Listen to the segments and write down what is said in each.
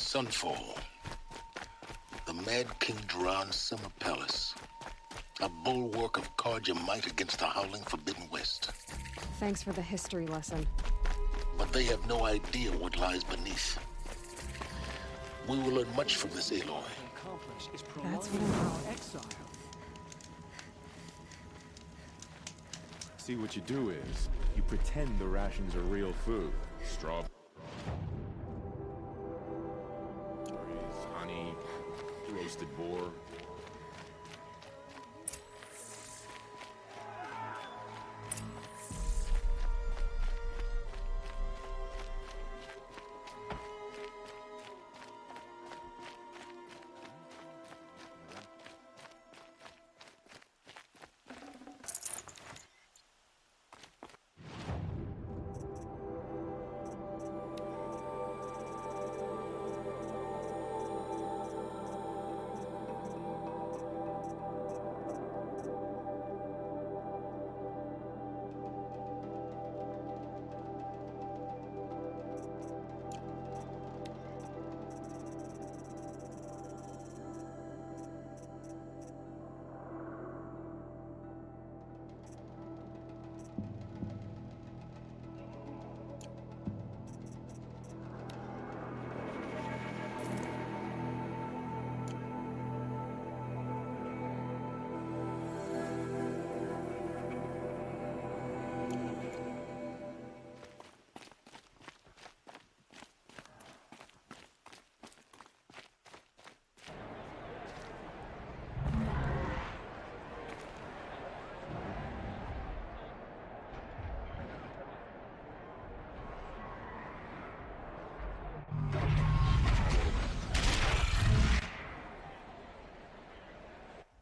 Sunfall. The Mad King Duran's summer palace. A bulwark of Carja might against the howling Forbidden West. Thanks for the history lesson. But they have no idea what lies beneath. We will learn much from this, Aloy. That's what I exile. See, what you do is, you pretend the rations are real food. Strawberries, honey, roasted boar.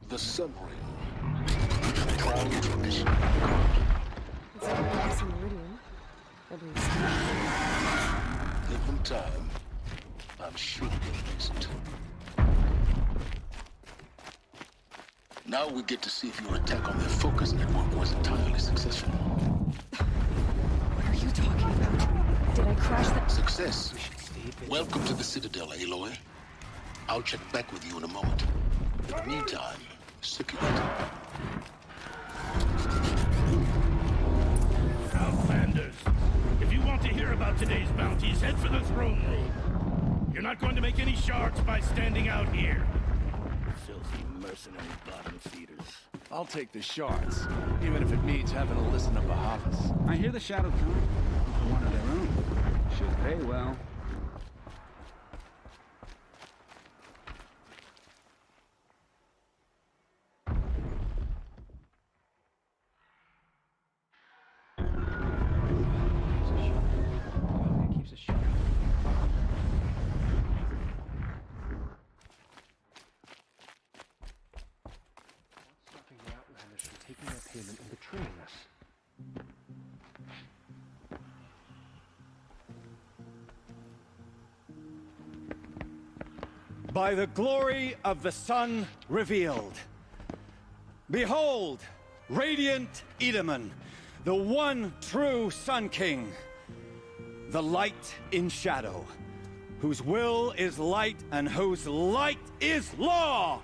The Sun Ring. Proud tradition. It's a nice meridian. At least. Give them time. I'm sure they'll use it. Now we get to see if your attack on their focus network was entirely successful. What are you talking about? Did I crash that? Success. Welcome to the Citadel, Aloy. I'll check back with you in a moment. In the meantime, secure it. Outlanders, if you want to hear about today's bounties, head for the throne room. You're not going to make any shards by standing out here. Filthy mercenary bottom feeders. I'll take the shards, even if it means having to listen to Bahavas. I hear the Shadow come. One of their own. Should pay well. By the glory of the sun revealed. Behold, radiant Edaman, the one true Sun King. The light in shadow, whose will is light and whose light is law!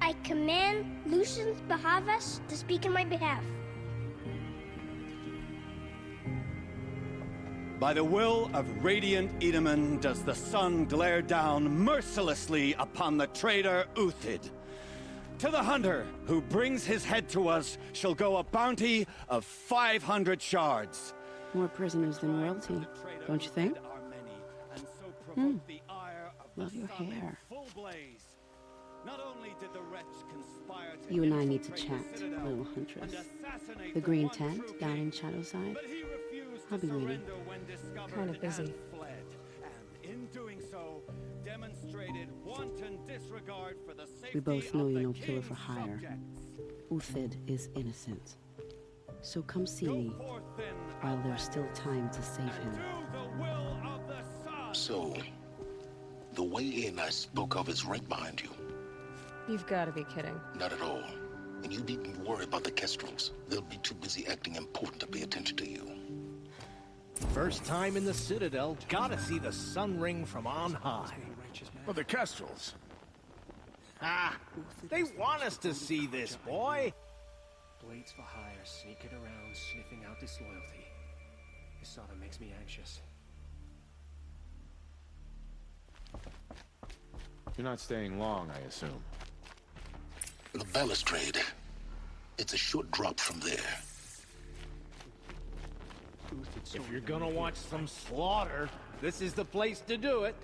I command Lucius Bahavas to speak in my behalf. By the will of radiant Edaman does the sun glare down mercilessly upon the traitor Uthid. To the hunter who brings his head to us shall go a bounty of 500 shards. More prisoners than royalty, don't you think? Love your hair. You and I need to chat, little huntress. The green tent down in Shadowside? I'll be waiting. Kind of busy. We both know you're no killer for hire. Uthid is innocent. So come see me while there's still time to save him. So, the way in I spoke of is right behind you. You've got to be kidding. Not at all. And you needn't worry about the Kestrels. They'll be too busy acting important to pay attention to you. First time in the Citadel, gotta see the sun ring from on high. But the Kestrels. Ah, they want us to see this, boy. Blades for hire, sneaking around, sniffing out disloyalty. This sort of makes me anxious. You're not staying long, I assume. The balustrade. It's a short drop from there. If you're gonna watch some slaughter, this is the place to do it.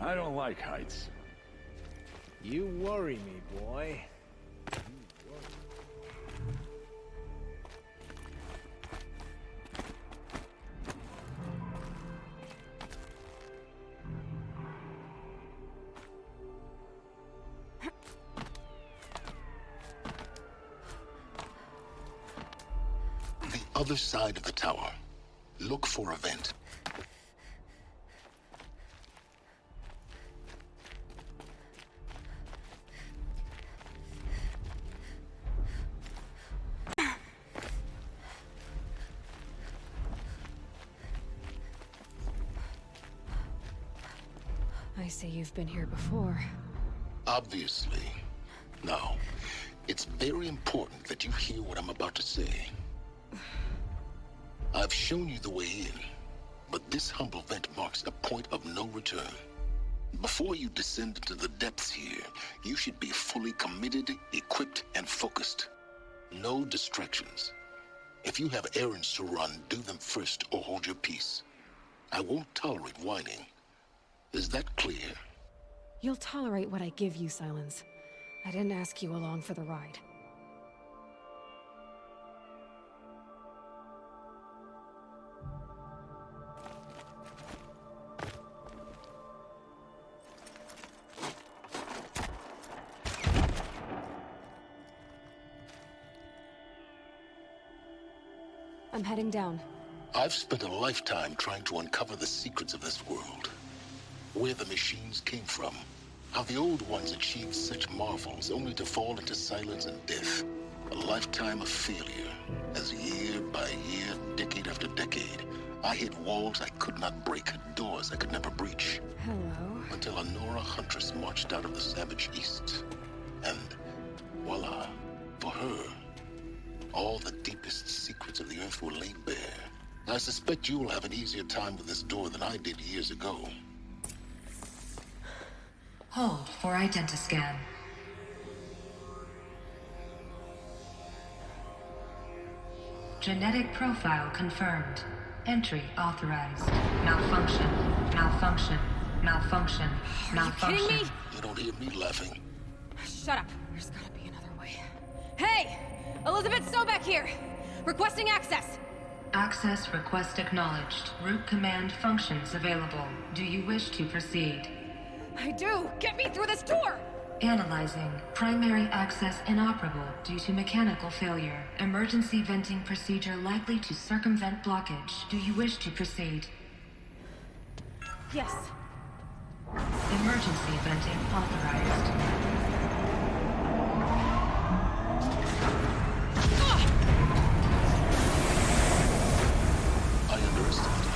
I don't like heights. You worry me, boy. The other side of the tower. Look for a vent. I say you've been here before. Obviously. Now, it's very important that you hear what I'm about to say. I've shown you the way in, but this humble vent marks a point of no return. Before you descend into the depths here, you should be fully committed, equipped, and focused. No distractions. If you have errands to run, do them first or hold your peace. I won't tolerate whining. Is that clear? You'll tolerate what I give you, Silence. I didn't ask you along for the ride. I'm heading down. I've spent a lifetime trying to uncover the secrets of this world. Where the machines came from. How the old ones achieved such marvels only to fall into silence and death. A lifetime of failure. As year by year, decade after decade, I hit walls I could not break, doors I could never breach. Hello. Until a Nora huntress marched out of the savage east. And voila, for her, all the deepest secrets of the earth were laid bare. I suspect you will have an easier time with this door than I did years ago. Hold for identiscan. Genetic profile confirmed. Entry authorized. Malfunction. Malfunction. Malfunction. Malfunction. Are you kidding me? You don't hear me laughing. Shut up. There's gotta be another way. Hey! Elizabeth Sobek here! Requesting access! Access request acknowledged. Root command functions available. Do you wish to proceed? I do! Get me through this door! Analyzing. Primary access inoperable due to mechanical failure. Emergency venting procedure likely to circumvent blockage. Do you wish to proceed? Yes. Emergency venting authorized. I underestimated.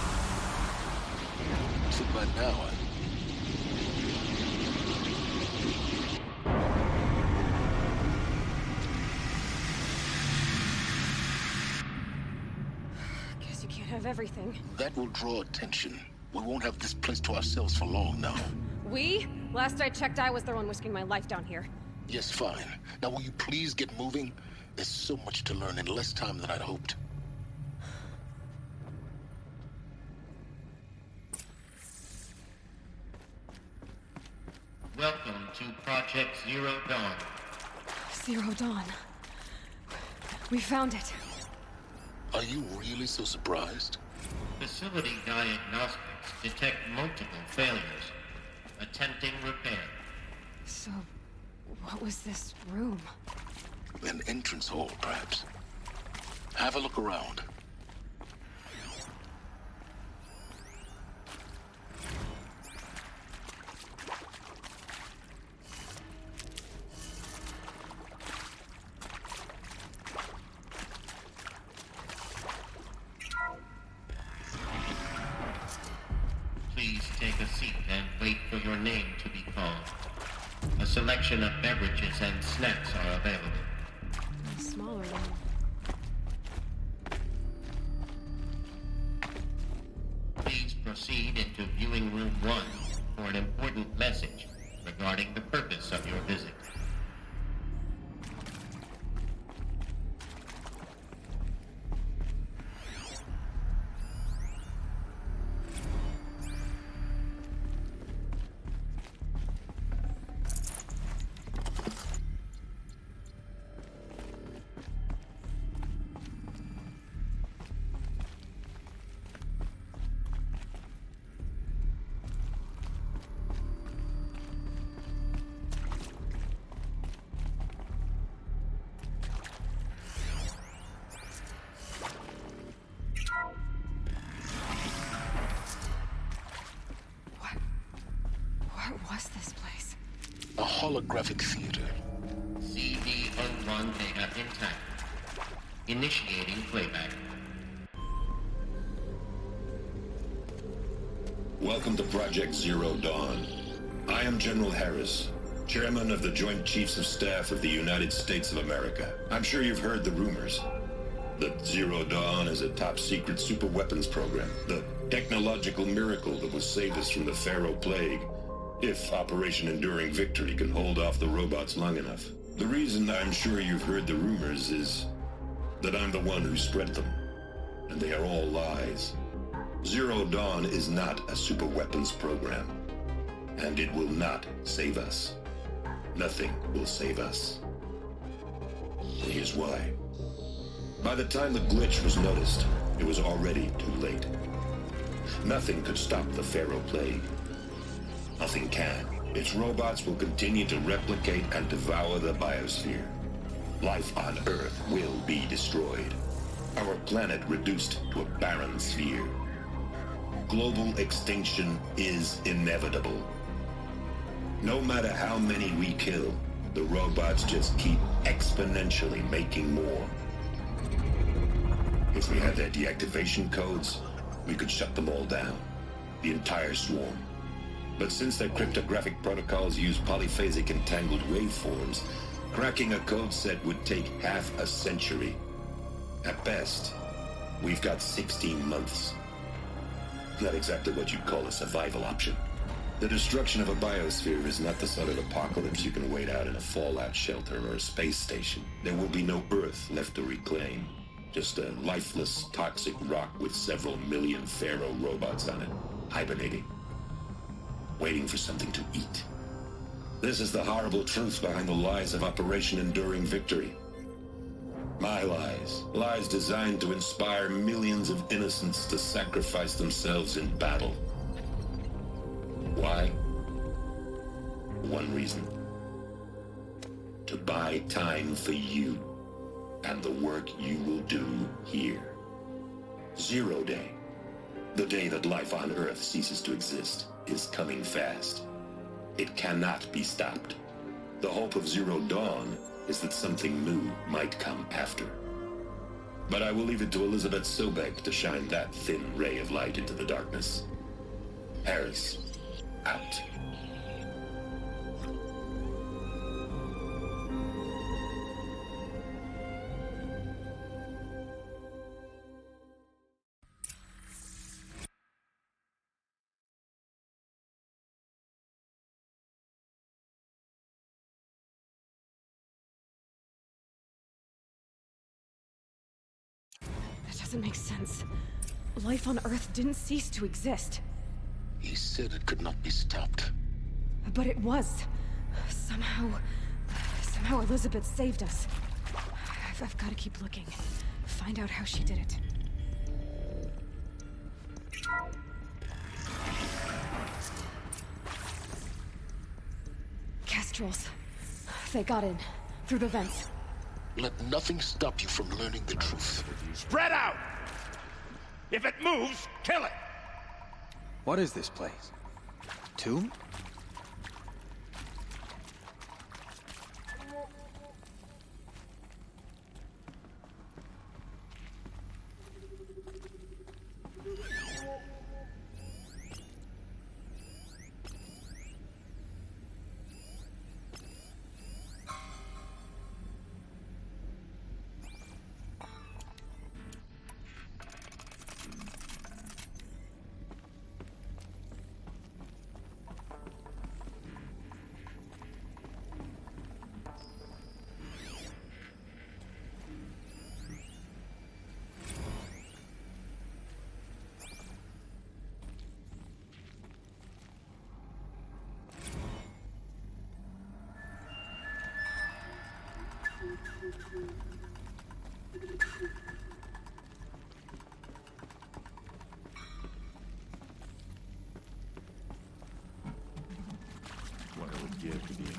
So by now, Guess you can't have everything. that will draw attention. We won't have this place to ourselves for long now. We? Last I checked, I was the one risking my life down here. Yes, fine. Now will you please get moving? There's so much to learn in less time than I'd hoped. Welcome to Project Zero Dawn. Zero Dawn. We found it. Are you really so surprised? Facility diagnostics detect multiple failures. Attempting repair. So, what was this room? An entrance hall, perhaps. Have a look around. name to be called. A selection of beverages and snacks are available. Smaller than... Please proceed into viewing room 1 for an important message regarding the purpose of your visit. What was this place? A holographic theater. CV-01 data intact. Initiating playback. Welcome to Project Zero Dawn. I am General Harris, Chairman of the Joint Chiefs of Staff of the United States of America. I'm sure you've heard the rumors that Zero Dawn is a top-secret superweapons program, the technological miracle that will save us from the Pharaoh Plague, if Operation Enduring Victory can hold off the robots long enough. The reason I'm sure you've heard the rumors is that I'm the one who spread them, and they are all lies. Zero Dawn is not a superweapons program, and it will not save us. Nothing will save us. And here's why. By the time the glitch was noticed, it was already too late. Nothing could stop the Pharaoh Plague. Nothing can. Its robots will continue to replicate and devour the biosphere. Life on Earth will be destroyed. Our planet reduced to a barren sphere. Global extinction is inevitable. No matter how many we kill, the robots just keep exponentially making more. If we had their deactivation codes, we could shut them all down. The entire swarm. But since their cryptographic protocols use polyphasic entangled waveforms, cracking a code set would take half a century. At best, we've got 16 months. Not exactly what you'd call a survival option. The destruction of a biosphere is not the sort of apocalypse you can wait out in a fallout shelter or a space station. There will be no Earth left to reclaim. Just a lifeless, toxic rock with several million Pharaoh robots on it, hibernating, waiting for something to eat. This is the horrible truth behind the lies of Operation Enduring Victory. My lies. Lies designed to inspire millions of innocents to sacrifice themselves in battle. Why? One reason. To buy time for you and the work you will do here. Zero Day. The day that life on Earth ceases to exist is coming fast. It cannot be stopped. The hope of Zero Dawn is that something new might come after. But I will leave it to Elizabeth Sobek to shine that thin ray of light into the darkness. Harris, out. That doesn't make sense. Life on Earth didn't cease to exist. He said it could not be stopped. But it was. Somehow Elizabeth saved us. I've got to keep looking. Find out how she did it. Kestrels. They got in. Through the vents. Let nothing stop you from learning the truth. Spread out! If it moves, kill it! What is this place? Tomb? What I would give to be in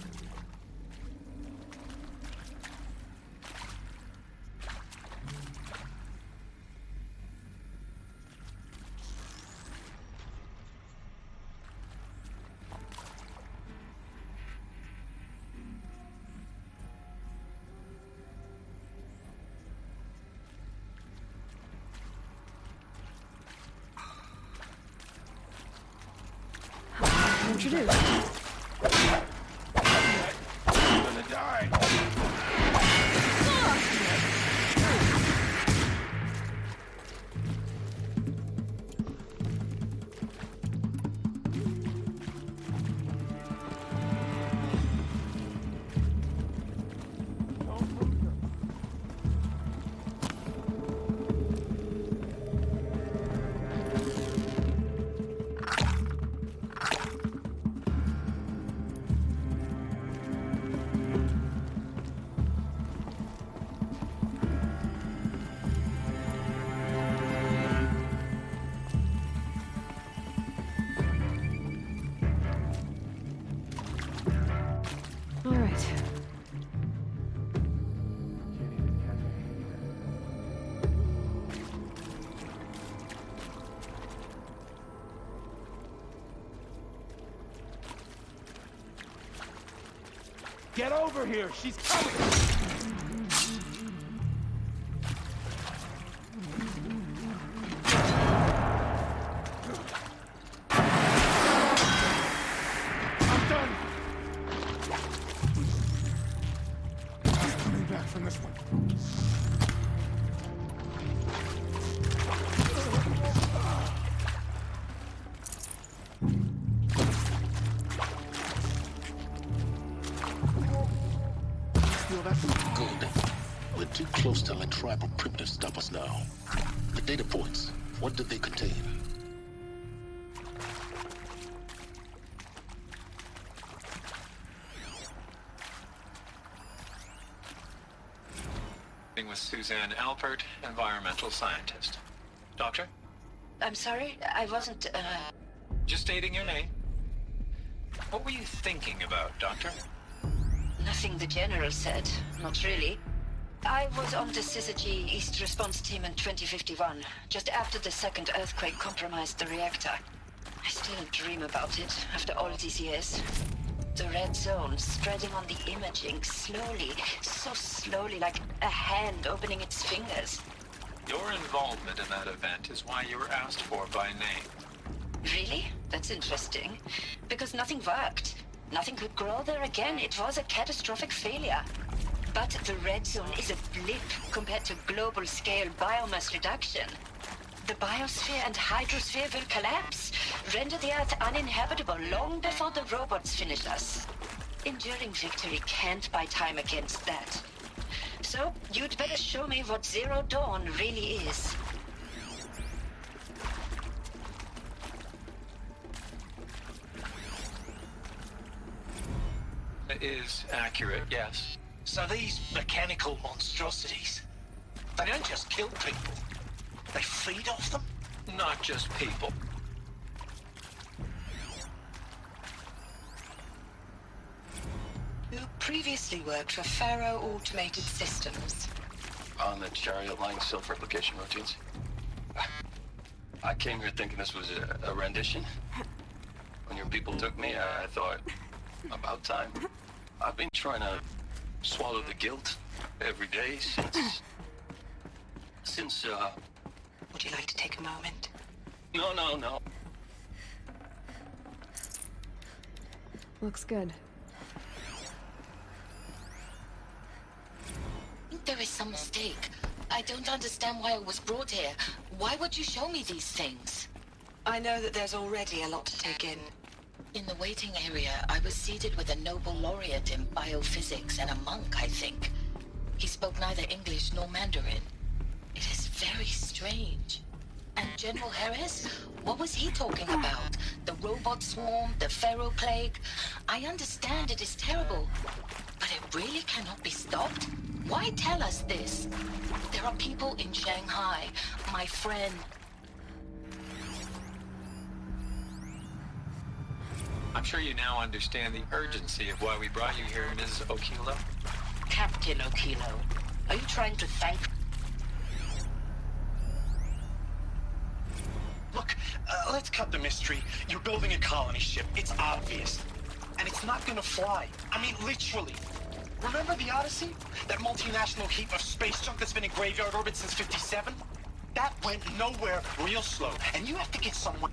Introduce. I'm gonna die. All right. Get over here! She's coming! I'm done! I'm coming back from this one. Good. We're too close to let tribal primitives stop us now. The data points, what do they contain? With Suzanne Alpert, environmental scientist. Doctor? I'm sorry, I wasn't, Just stating your name. What were you thinking about, Doctor? Nothing the General said. Not really. I was on the Syzygy East Response Team in 2051, just after the second earthquake compromised the reactor. I still dream about it, after all these years. The red zone spreading on the imaging, slowly, so slowly, like a hand opening its fingers. Your involvement in that event is why you were asked for by name. Really? That's interesting. Because nothing worked. Nothing could grow there again. It was a catastrophic failure. But the red zone is a blip compared to global-scale biomass reduction. The biosphere and hydrosphere will collapse, render the Earth uninhabitable long before the robots finish us. Enduring victory can't buy time against that. So, you'd better show me what Zero Dawn really is. It is accurate, yes. So these mechanical monstrosities, they don't just kill people. They feed off them? Not just people. You previously worked for Faro Automated Systems. On the Chariot Line self-replication routines. I came here thinking this was a rendition. When your people took me, I thought, about time. I've been trying to swallow the guilt every day since, Would you like to take a moment? No. Looks good. There is some mistake. I don't understand why I was brought here. Why would you show me these things? I know that there's already a lot to take in. In the waiting area, I was seated with a Nobel laureate in biophysics and a monk, I think. He spoke neither English nor Mandarin. It is very strange. And General Harris? What was he talking about? The robot swarm, the Pharaoh plague? I understand it is terrible, but it really cannot be stopped? Why tell us this? There are people in Shanghai, my friend. I'm sure you now understand the urgency of why we brought you here, Ms. Okilo. Captain Okilo, are you trying to thank... Look, let's cut the mystery. You're building a colony ship. It's obvious. And it's not gonna fly. I mean, literally. Remember the Odyssey? That multinational heap of space junk that's been in graveyard orbit since '57? That went nowhere real slow. And you have to get someone...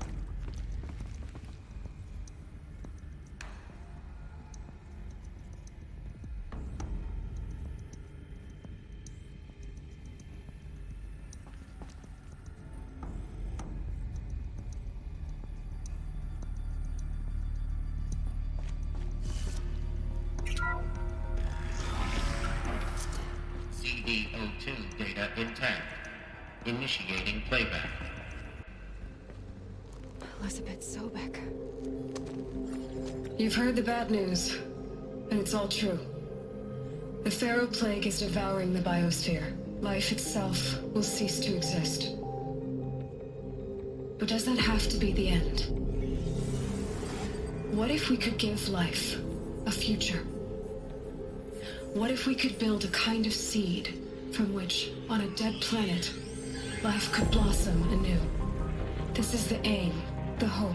CD02 data intact. Initiating playback. Elizabeth Sobek. You've heard the bad news, and it's all true. The Pharaoh Plague is devouring the biosphere. Life itself will cease to exist. But does that have to be the end? What if we could give life a future? What if we could build a kind of seed from which, on a dead planet, life could blossom anew? This is the aim, the hope,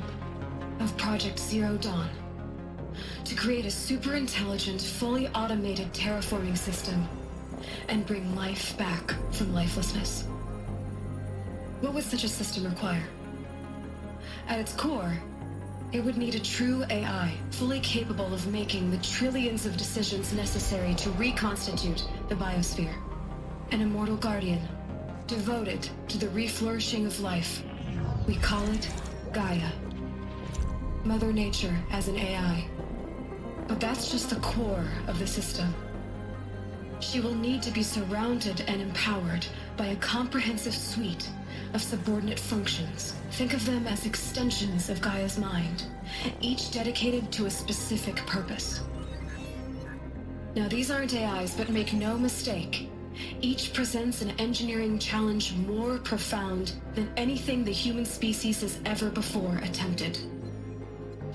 of Project Zero Dawn. To create a super-intelligent, fully automated terraforming system and bring life back from lifelessness. What would such a system require? At its core, it would need a true AI, fully capable of making the trillions of decisions necessary to reconstitute the biosphere. An immortal guardian, devoted to the reflourishing of life. We call it Gaia. Mother Nature as an AI. But that's just the core of the system. She will need to be surrounded and empowered by a comprehensive suite of subordinate functions. Think of them as extensions of Gaia's mind, each dedicated to a specific purpose. Now, these aren't AIs, but make no mistake, each presents an engineering challenge more profound than anything the human species has ever before attempted.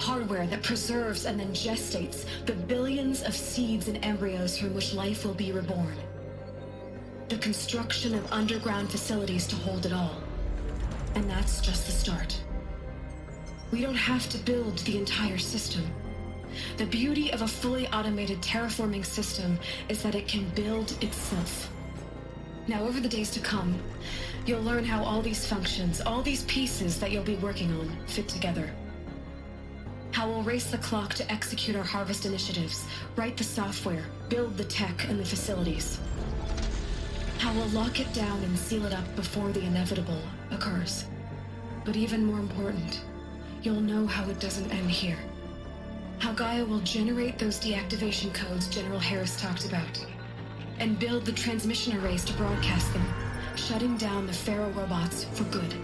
Hardware that preserves and then gestates the billions of seeds and embryos from which life will be reborn. The construction of underground facilities to hold it all. And that's just the start. We don't have to build the entire system. The beauty of a fully automated terraforming system is that it can build itself. Now, over the days to come, you'll learn how all these functions, all these pieces that you'll be working on, fit together. How we'll race the clock to execute our harvest initiatives, write the software, build the tech and the facilities. How we'll lock it down and seal it up before the inevitable occurs. But even more important, you'll know how it doesn't end here. How Gaia will generate those deactivation codes General Harris talked about, and build the transmission arrays to broadcast them, shutting down the Pharaoh robots for good.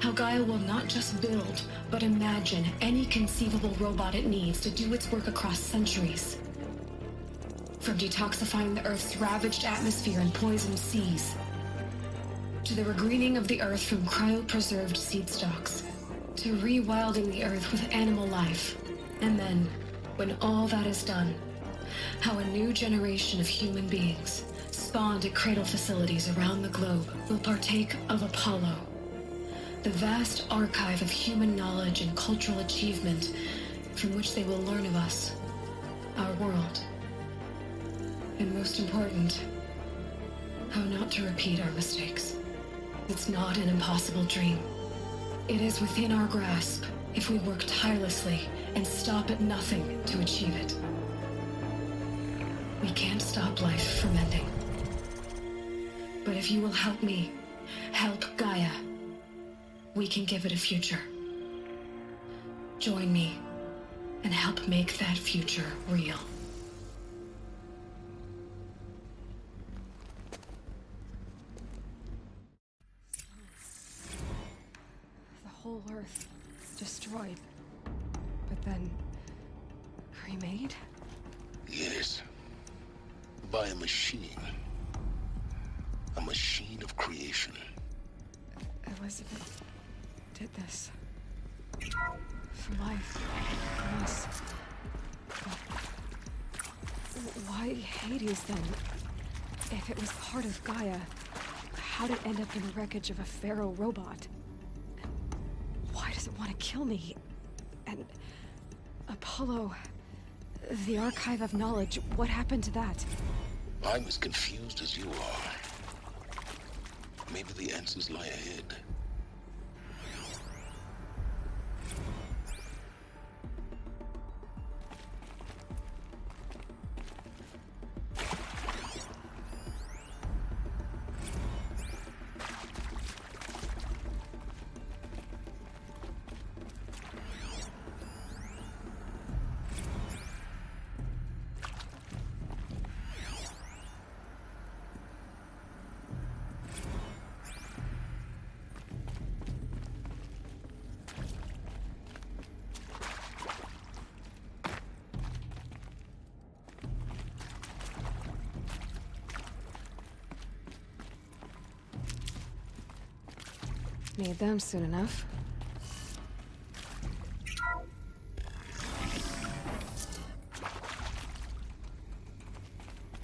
How Gaia will not just build, but imagine any conceivable robot it needs to do its work across centuries. From detoxifying the Earth's ravaged atmosphere and poisoned seas, to the regreening of the Earth from cryopreserved seed stalks, to rewilding the Earth with animal life. And then, when all that is done, how a new generation of human beings, spawned at cradle facilities around the globe, will partake of Apollo, the vast archive of human knowledge and cultural achievement from which they will learn of us, our world. And most important, how not to repeat our mistakes. It's not an impossible dream. It is within our grasp if we work tirelessly and stop at nothing to achieve it. We can't stop life from ending. But if you will help me, help Gaia, we can give it a future. Join me and help make that future real. The whole Earth destroyed, but then remade? Yes. by a machine. A machine of creation. Elizabeth did this. For life. For us. Why Hades, then? If it was part of Gaia, how'd it end up in the wreckage of a Pharaoh robot? And why does it want to kill me? And Apollo, the Archive of Knowledge, what happened to that? I'm as confused as you are. Maybe the answers lie ahead. Need them soon enough.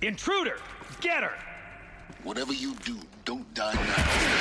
Intruder! Get her! Whatever you do, don't die now.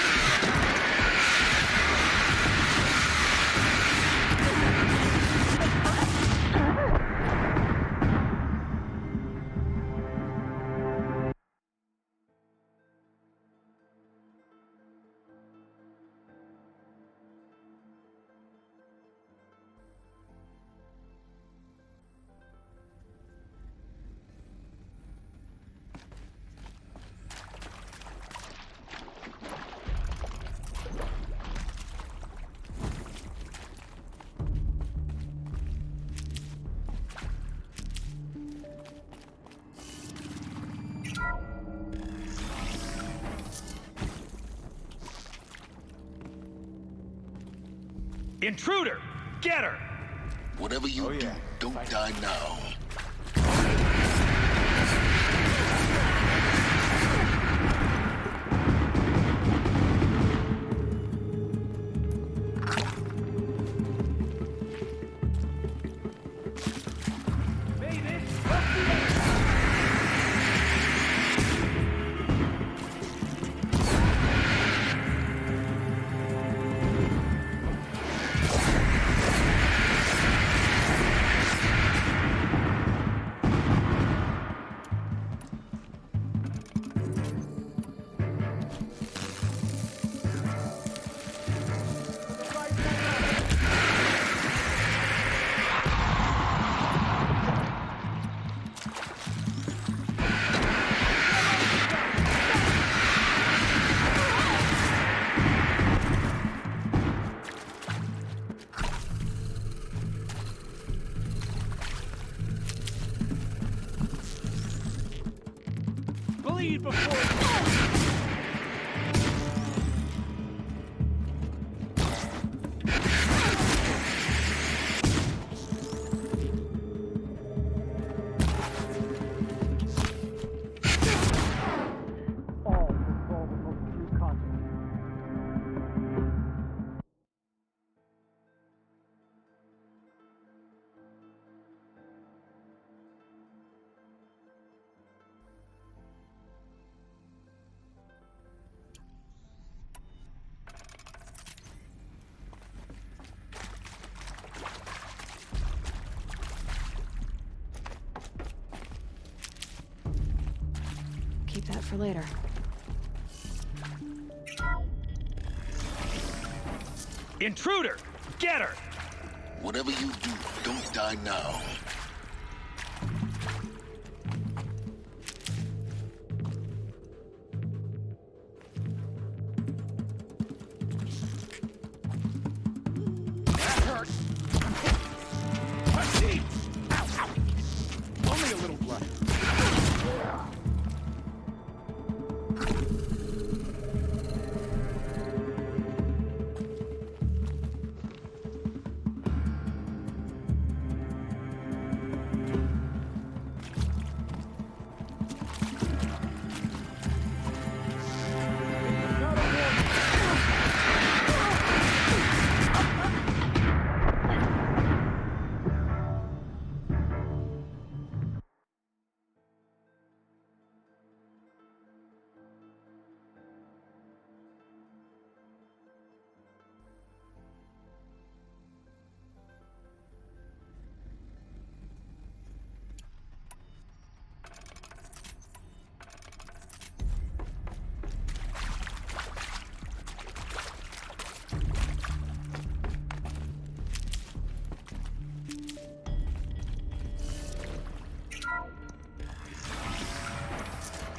Intruder! Get her! Whatever you do, don't die now. Bleed before... Keep that for later. Intruder! Get her! Whatever you do, don't die now. That hurt! Only a little blood.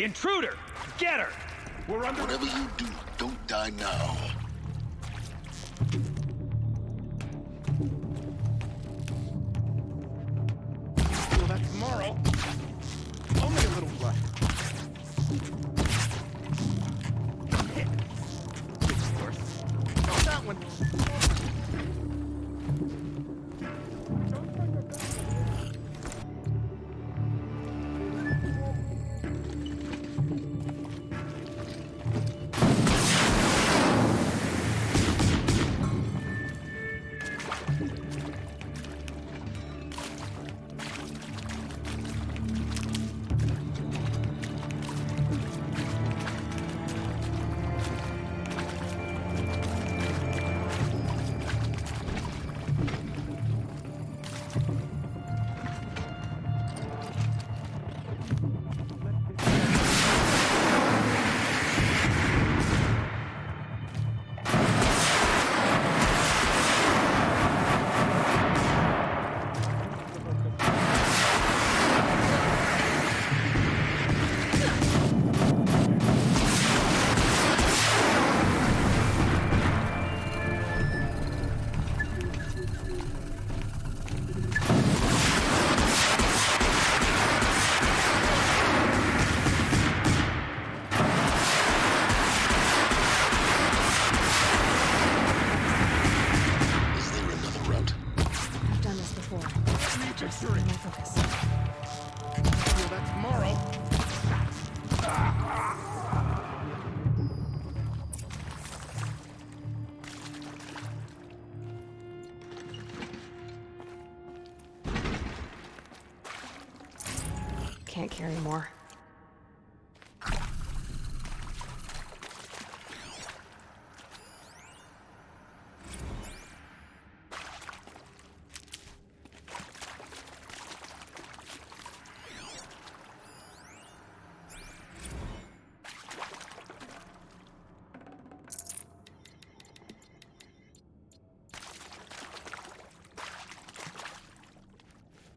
Intruder! Get her! We're under... Whatever you do, don't die now. Feel that tomorrow. Only a little blood. Hit. It's worse. Oh, that one. Can't carry more.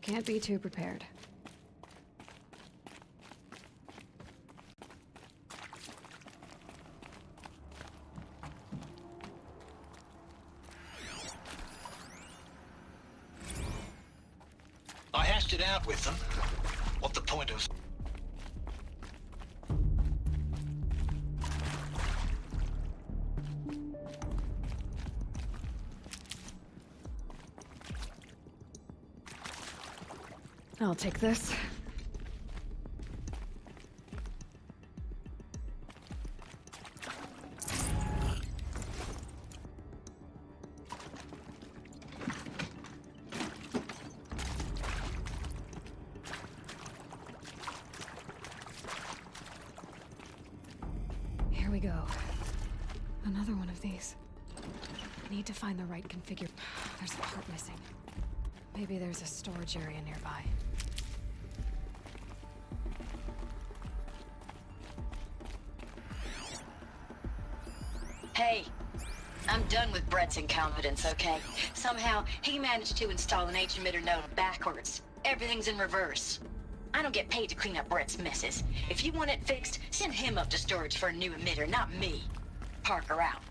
Can't be too prepared. I hashed it out with them. What the point of... I'll take this. Here we go. Another one of these. Need to find the right configure. There's a part missing. Maybe there's a storage area nearby. Hey, I'm done with Brett's incompetence, okay? Somehow, he managed to install an H-emitter node backwards. Everything's in reverse. I don't get paid to clean up Brett's messes. If you want it fixed, send him up to storage for a new emitter, not me. Parker out.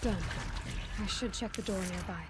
Done. I should check the door nearby.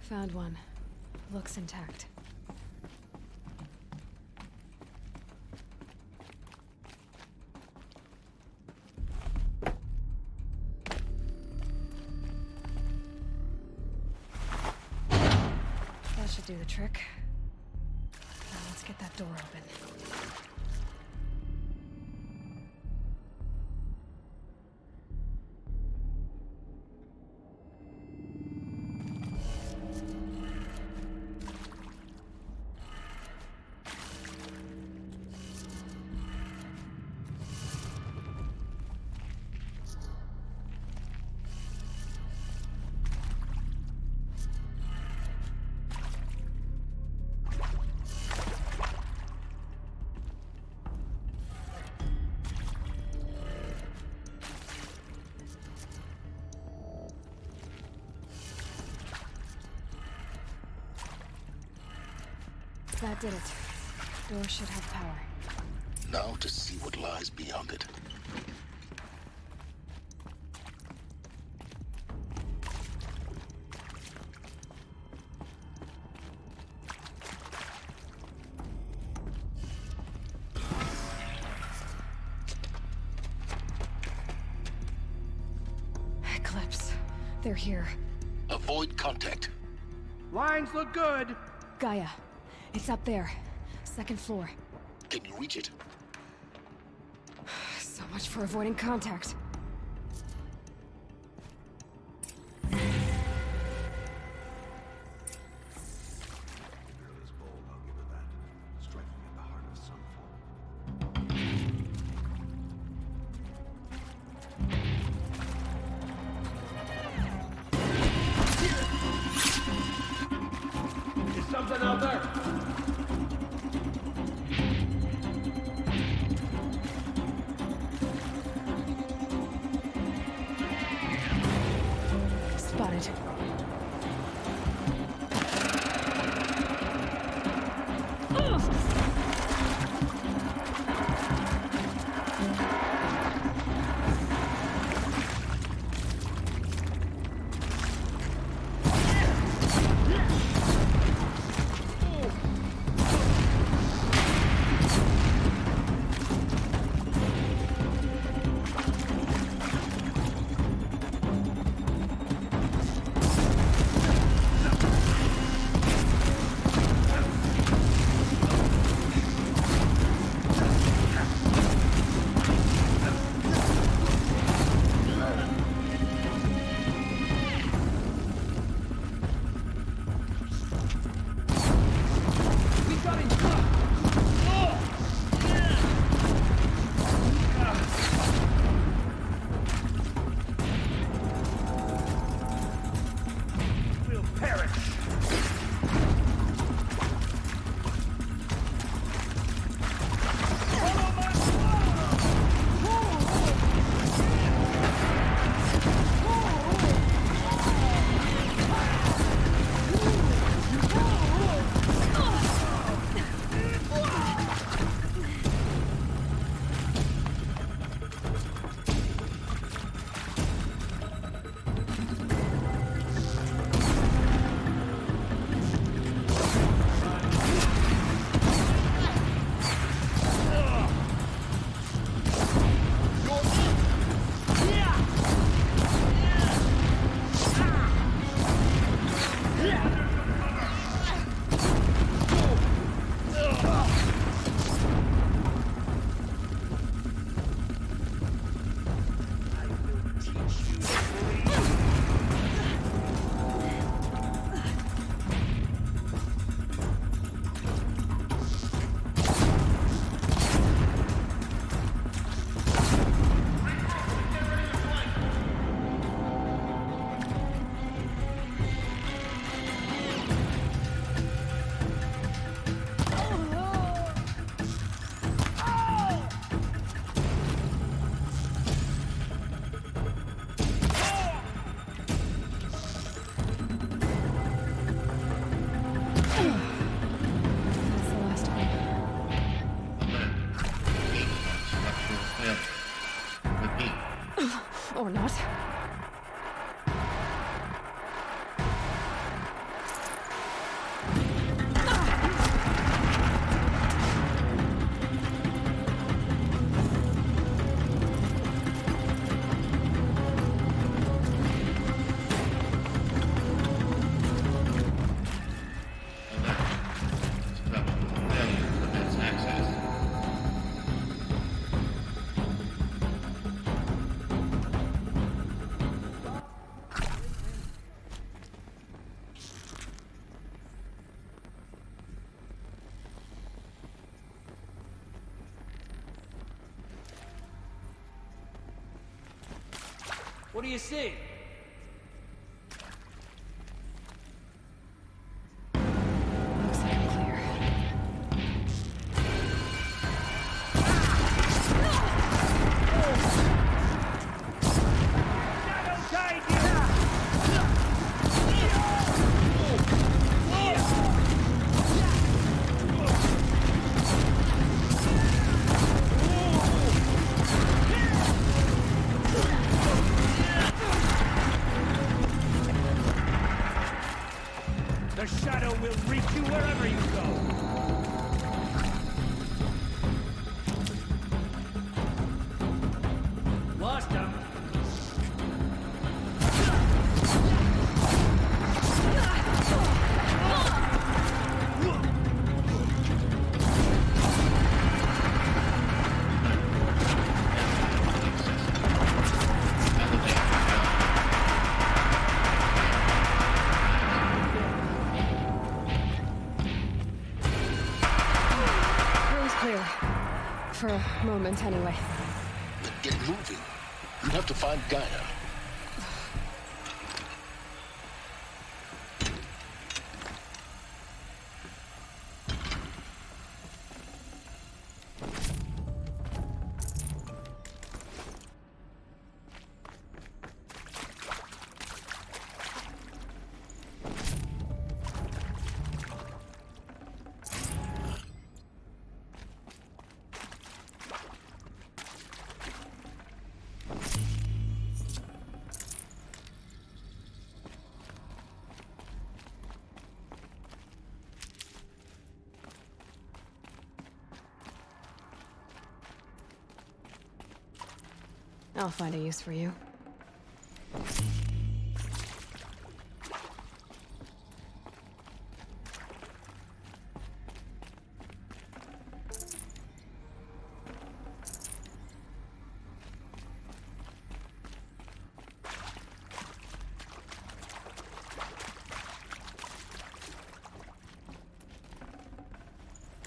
Found one. Looks intact. That should do the trick. Now let's get that door open. That did it. Door should have power. Now to see what lies beyond it. Eclipse. They're here. Avoid contact. Lines look good. Gaia. It's up there. Second floor. Can you reach it? So much for avoiding contact. Is something out there? Spotted. What do you see? Looks like I'm clear. The shadow will reach you wherever you go. Lost him. Room's clear. For a moment, anyway. Then get moving. You have to find Gaia. I'll find a use for you.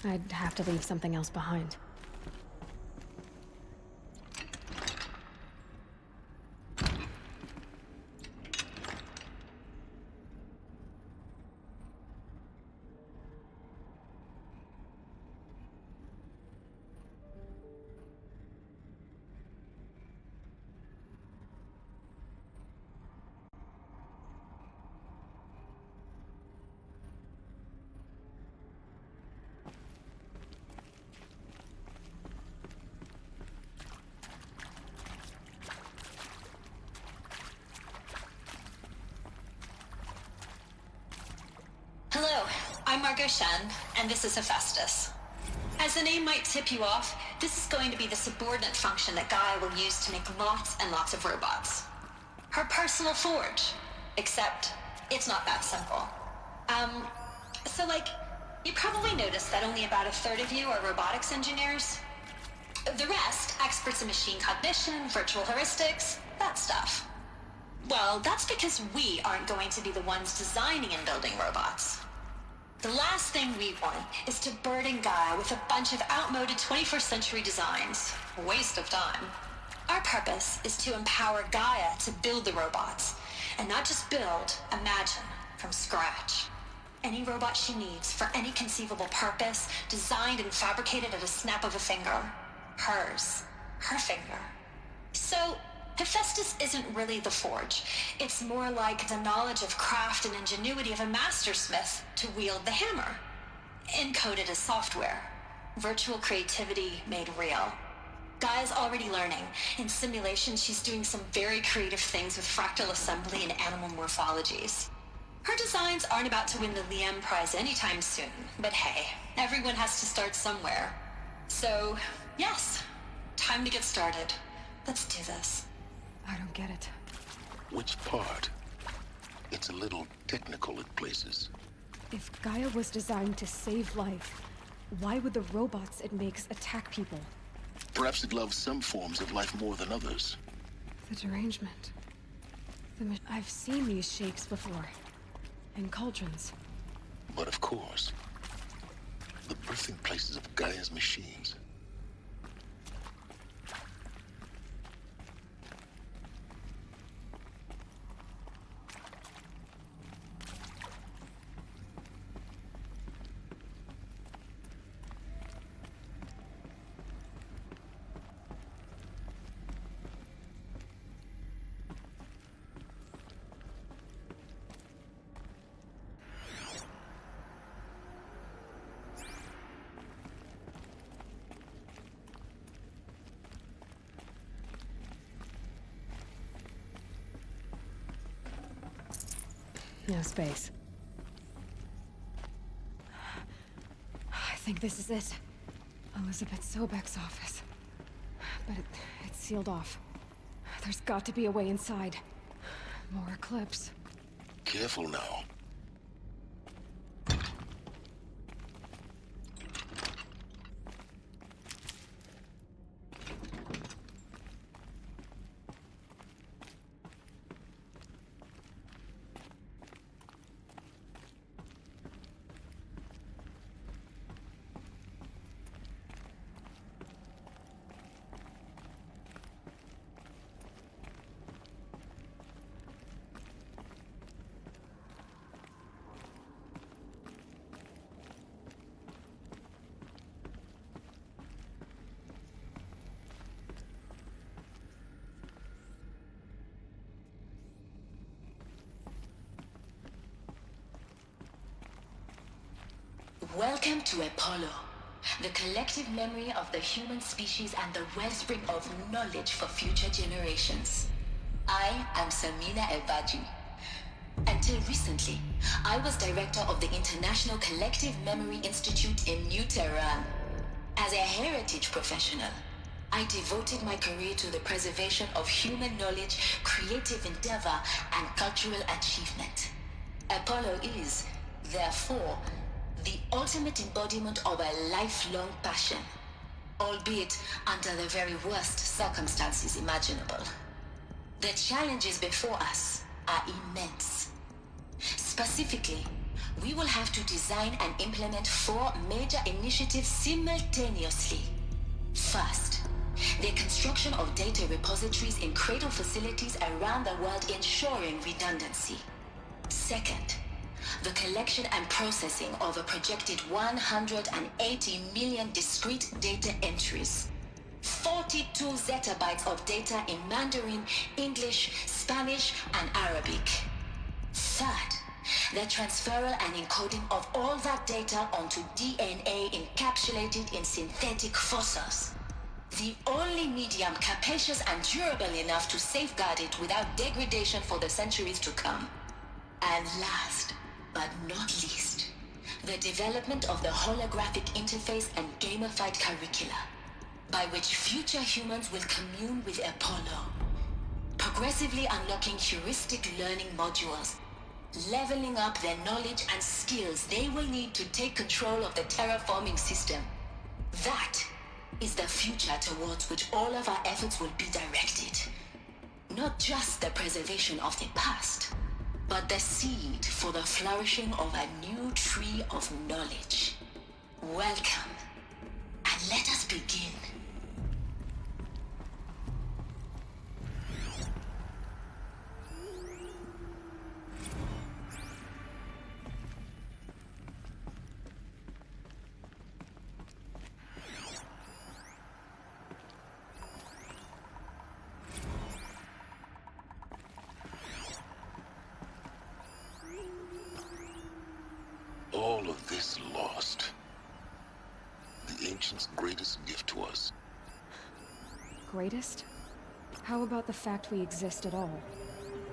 I'd have to leave something else behind. Hello, I'm Margot Shen, and this is Hephaestus. As the name might tip you off, this is going to be the subordinate function that Gaia will use to make lots and lots of robots. Her personal forge. Except, it's not that simple. You probably noticed that only about a third of you are robotics engineers. The rest, experts in machine cognition, virtual heuristics, that stuff. Well, that's because we aren't going to be the ones designing and building robots. The last thing we want is to burden Gaia with a bunch of outmoded 21st century designs. A waste of time. Our purpose is to empower Gaia to build the robots, and not just build, imagine, from scratch. Any robot she needs for any conceivable purpose, designed and fabricated at a snap of a finger. Hers. Her finger. So, Hephaestus isn't really the forge. It's more like the knowledge of craft and ingenuity of a mastersmith to wield the hammer. Encoded as software. Virtual creativity made real. Gaia's already learning. In simulation, she's doing some very creative things with fractal assembly and animal morphologies. Her designs aren't about to win the Liam Prize anytime soon, but hey, everyone has to start somewhere. So, yes, time to get started. Let's do this. I don't get it. Which part? It's a little technical at places. If Gaia was designed to save life, why would the robots it makes attack people? Perhaps it loves some forms of life more than others. The derangement. I've seen these shapes before. In cauldrons. But of course, the birthing places of Gaia's machines. No space. I think this is it. Elizabeth Sobek's office. But it's sealed off. There's got to be a way inside. More Eclipse. Careful now. Welcome to Apollo, the collective memory of the human species and the wellspring of knowledge for future generations. I am Samina Ebaji. Until recently, I was director of the International Collective Memory Institute in New Tehran. As a heritage professional, I devoted my career to the preservation of human knowledge, creative endeavor, and cultural achievement. Apollo is, therefore, the ultimate embodiment of a lifelong passion, albeit under the very worst circumstances imaginable. The challenges before us are immense. Specifically, we will have to design and implement 4 major initiatives simultaneously. First, the construction of data repositories in cradle facilities around the world, ensuring redundancy. Second, the collection and processing of a projected 180 million discrete data entries. 42 zettabytes of data in Mandarin, English, Spanish, and Arabic. Third, the transferal and encoding of all that data onto DNA encapsulated in synthetic fossils. The only medium capacious and durable enough to safeguard it without degradation for the centuries to come. And last, but not least, the development of the holographic interface and gamified curricula, by which future humans will commune with Apollo, progressively unlocking heuristic learning modules, leveling up their knowledge and skills they will need to take control of the terraforming system. That is the future towards which all of our efforts will be directed. Not just the preservation of the past, but the seed for the flourishing of a new tree of knowledge. Welcome, and let us begin. All of this lost. The Ancients' greatest gift to us. Greatest? How about the fact we exist at all?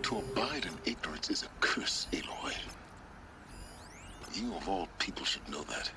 To abide in ignorance is a curse, Aloy. You of all people should know that.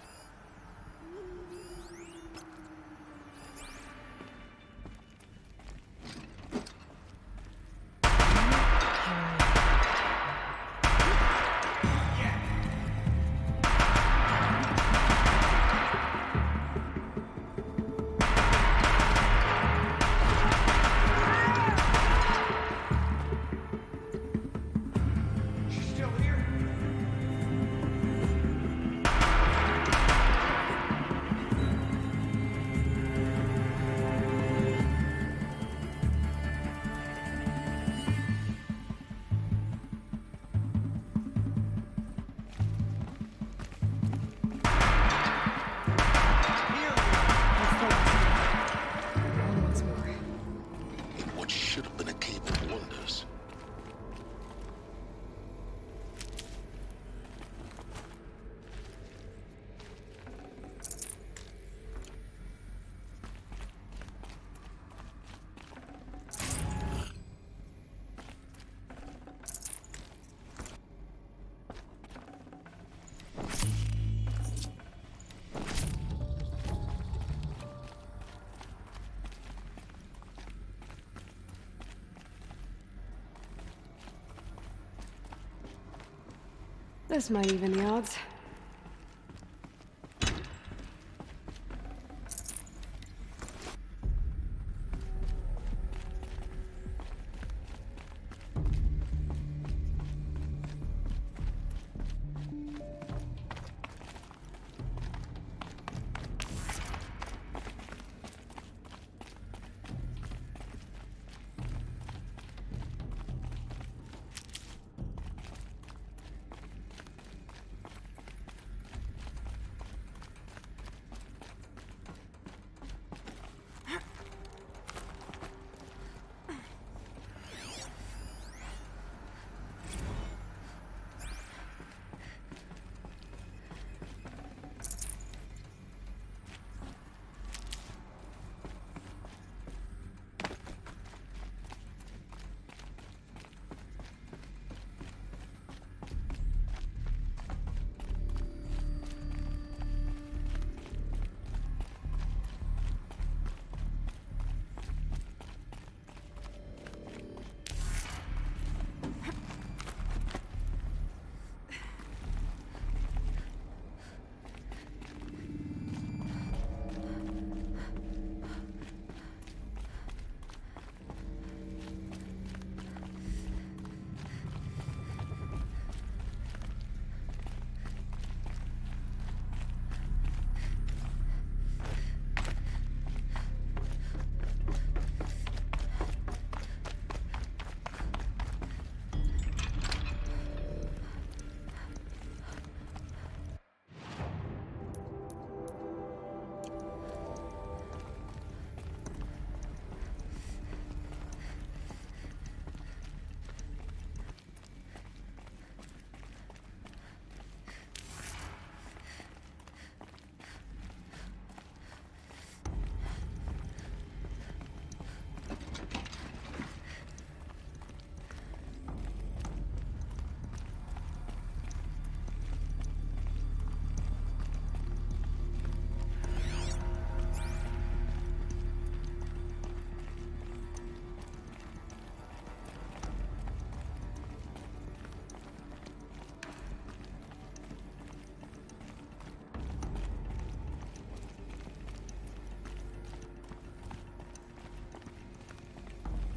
This might even the odds.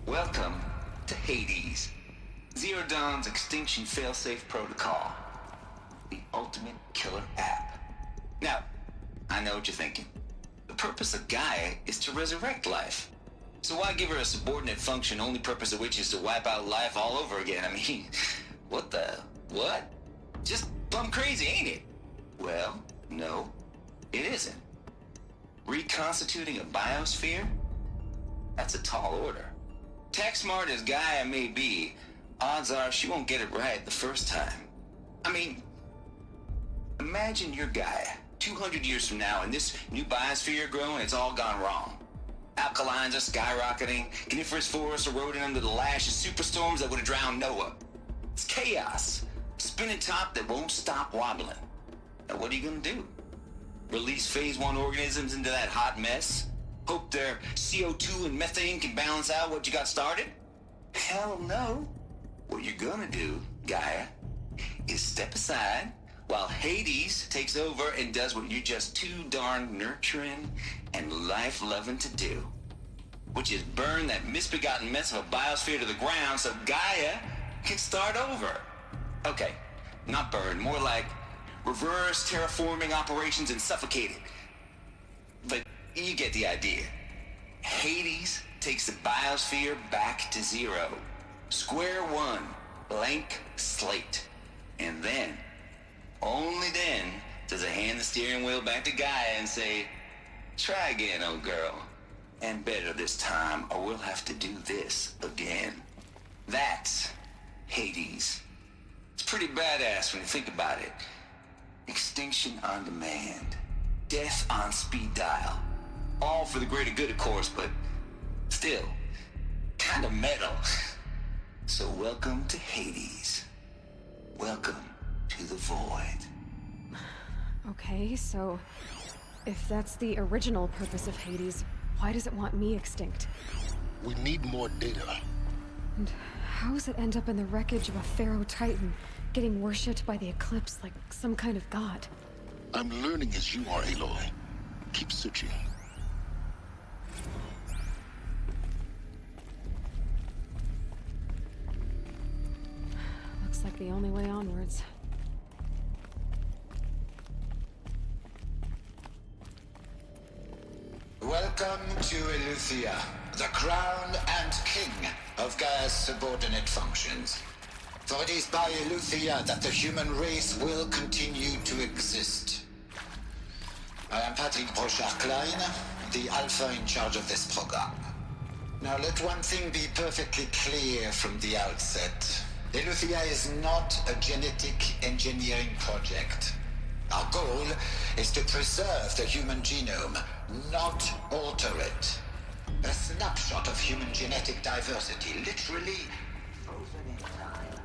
Welcome to Hades, Zero Dawn's extinction failsafe protocol, the ultimate killer app. Now, I know what you're thinking. The purpose of Gaia is to resurrect life. So why give her a subordinate function, only purpose of which is to wipe out life all over again? I mean, what? Just plumb crazy, ain't it? Well, no, it isn't. Reconstituting a biosphere? That's a tall order. Tech smart as Gaia may be, odds are she won't get it right the first time. I mean, imagine you're Gaia, 200 years from now, and this new biosphere growing, it's all gone wrong. Alkalines are skyrocketing, coniferous forests eroding under the lash of superstorms that would have drowned Noah. It's chaos, spinning top that won't stop wobbling. Now what are you gonna do? Release phase 1 organisms into that hot mess? Hope their CO2 and methane can balance out what you got started? Hell no. What you're gonna do, Gaia, is step aside while Hades takes over and does what you're just too darn nurturing and life-loving to do, which is burn that misbegotten mess of a biosphere to the ground so Gaia can start over. Okay, not burn, more like reverse terraforming operations and suffocate it. But you get the idea. Hades takes the biosphere back to zero. Square one, blank slate. And then, only then, does it hand the steering wheel back to Gaia and say, try again, old girl. And better this time, or we'll have to do this again. That's Hades. It's pretty badass when you think about it. Extinction on demand. Death on speed dial. All for the greater good, of course, but still, kind of metal. So welcome to Hades. Welcome to the void. Okay, so if that's the original purpose of Hades, why does it want me extinct? We need more data. And how does it end up in the wreckage of a Pharaoh Titan, getting worshipped by the Eclipse like some kind of god? I'm learning as you are, Aloy. Keep searching. Looks like the only way onwards. Welcome to Eleuthia, the crown and king of Gaia's subordinate functions. For it is by Eleuthia that the human race will continue to exist. I am Patrick Brochard-Klein, the Alpha in charge of this program. Now let one thing be perfectly clear from the outset. Eleuthia is not a genetic engineering project. Our goal is to preserve the human genome, not alter it. A snapshot of human genetic diversity, literally frozen in time.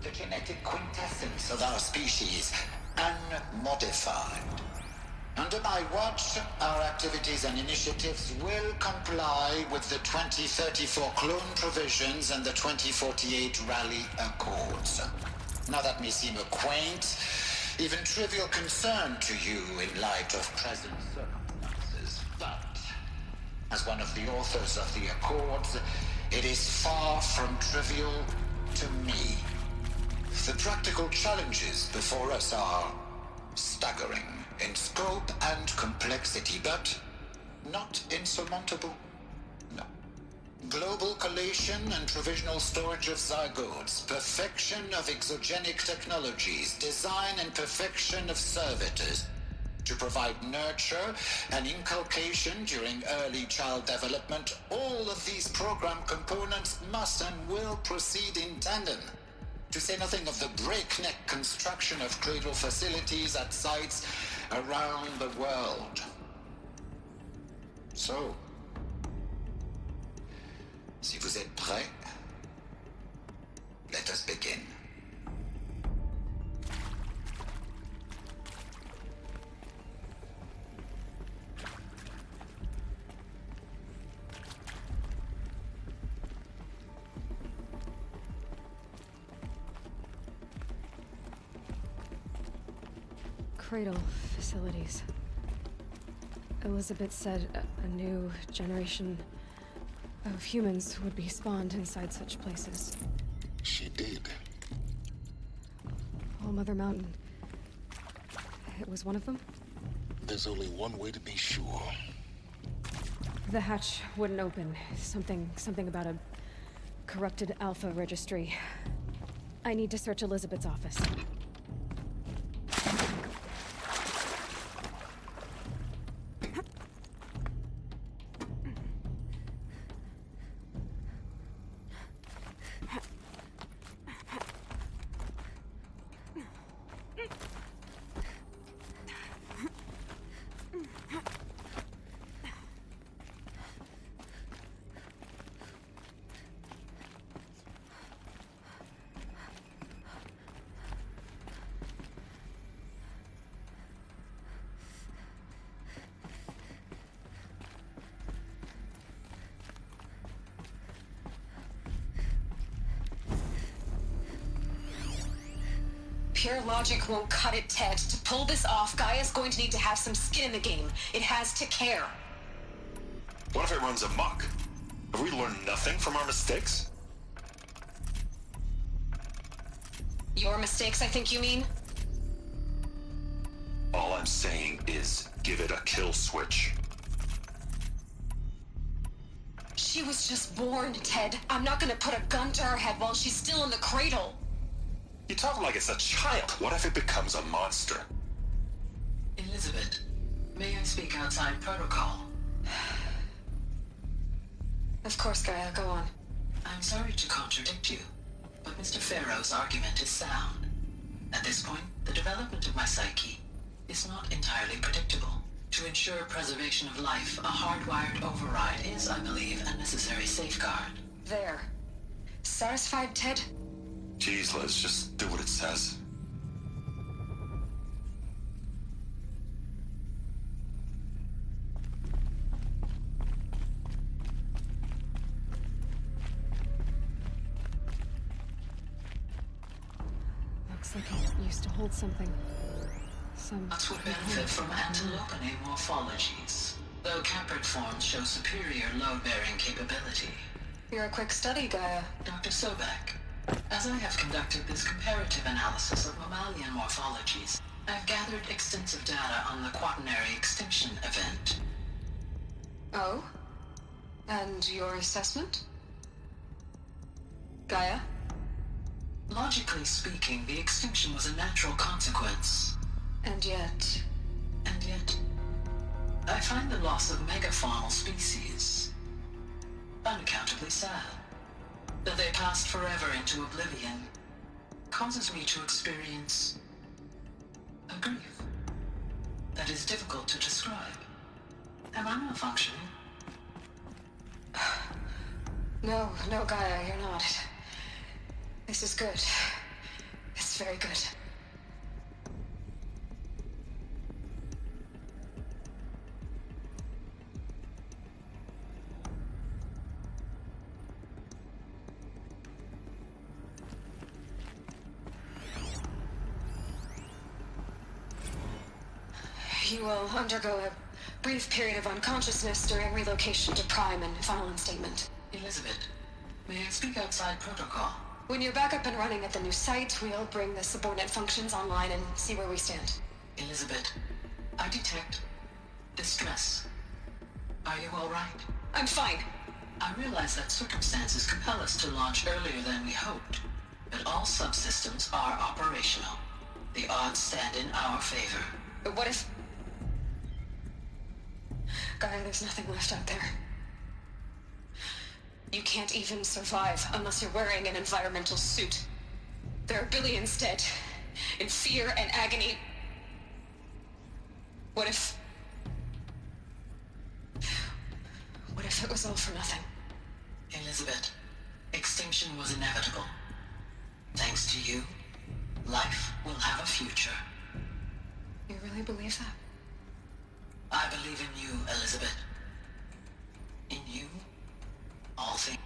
The genetic quintessence of our species, unmodified. Under my watch, our activities and initiatives will comply with the 2034 clone provisions and the 2048 Rally Accords. Now that may seem a quaint, even trivial concern to you in light of present circumstances, but as one of the authors of the Accords, it is far from trivial to me. The practical challenges before us are staggering in scope and complexity, but not insurmountable. No. Global collation and provisional storage of zygotes, perfection of exogenic technologies, design and perfection of servitors to provide nurture and inculcation during early child development. All of these program components must and will proceed in tandem. To say nothing of the breakneck construction of cradle facilities at sites around the world. So, si vous êtes prêts, let us begin. Cradle facilities. Elizabeth said a new generation of humans would be spawned inside such places. She did. All Mother Mountain. It was one of them? There's only one way to be sure. The hatch wouldn't open. Something about a corrupted Alpha registry. I need to search Elizabeth's office. Pure logic won't cut it, Ted. To pull this off, Gaia's going to need to have some skin in the game. It has to care. What if it runs amok? Have we learned nothing from our mistakes? Your mistakes, I think you mean? All I'm saying is give it a kill switch. She was just born, Ted. I'm not gonna put a gun to her head while she's still in the cradle. You talk like it's a child. What if it becomes a monster? Elizabeth, may I speak outside protocol? Of course, Gaia, go on. I'm sorry to contradict you, but Mr. Pharaoh's argument is sound. At this point, the development of my psyche is not entirely predictable. To ensure preservation of life, a hardwired override is, I believe, a necessary safeguard. There. Satisfied, Ted? Jeez, Liz, just do what it says. looks like it used to hold something. Nuts would benefit from antilopinae morphologies, though caprid forms show superior load-bearing capability. You're a quick study, Gaia. Dr. Sobek, as I have conducted this comparative analysis of mammalian morphologies, I've gathered extensive data on the Quaternary extinction event. Oh? And your assessment? Gaia? Logically speaking, the extinction was a natural consequence. And yet, I find the loss of megafaunal species unaccountably sad. That they passed forever into oblivion causes me to experience a grief that is difficult to describe. Am I malfunctioning? No, Gaia, you're not. This is good. It's very good. You will undergo a brief period of unconsciousness during relocation to Prime and final instatement. Elizabeth, may I speak outside protocol? When you're back up and running at the new site, we'll bring the subordinate functions online and see where we stand. Elizabeth, I detect distress. Are you all right? I'm fine. I realize that circumstances compel us to launch earlier than we hoped, but all subsystems are operational. The odds stand in our favor. But what if... Gaia, there's nothing left out there. You can't even survive unless you're wearing an environmental suit. There are billions dead, in fear and agony. What if it was all for nothing? Elizabeth, extinction was inevitable. Thanks to you, life will have a future. You really believe that? I believe in you, Elizabeth. In you, all things.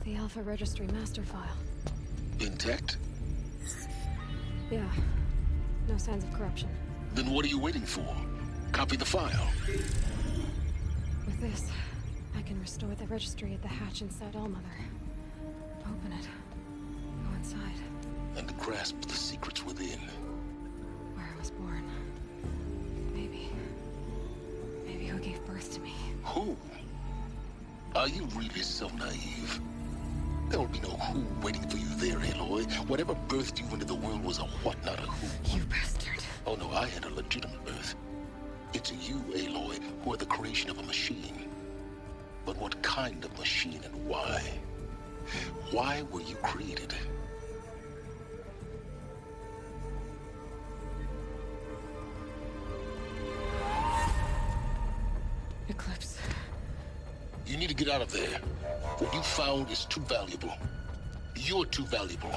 The Alpha Registry master file. Intact? Yeah. No signs of corruption. Then what are you waiting for? Copy the file. With this, I can restore the registry at the hatch inside Allmother. Open it. Go inside. And grasp the secrets within. Where I was born. Maybe who gave birth to me. Who? Are you really so naive? There will be no who waiting for you there, Aloy. Whatever birthed you into the world was a what, not a who. You bastard. Oh no, I had a legitimate birth. It's you, Aloy, who are the creation of a machine. But what kind of machine and why? Why were you created? Eclipse. You need to get out of there. What you found is too valuable. You're too valuable.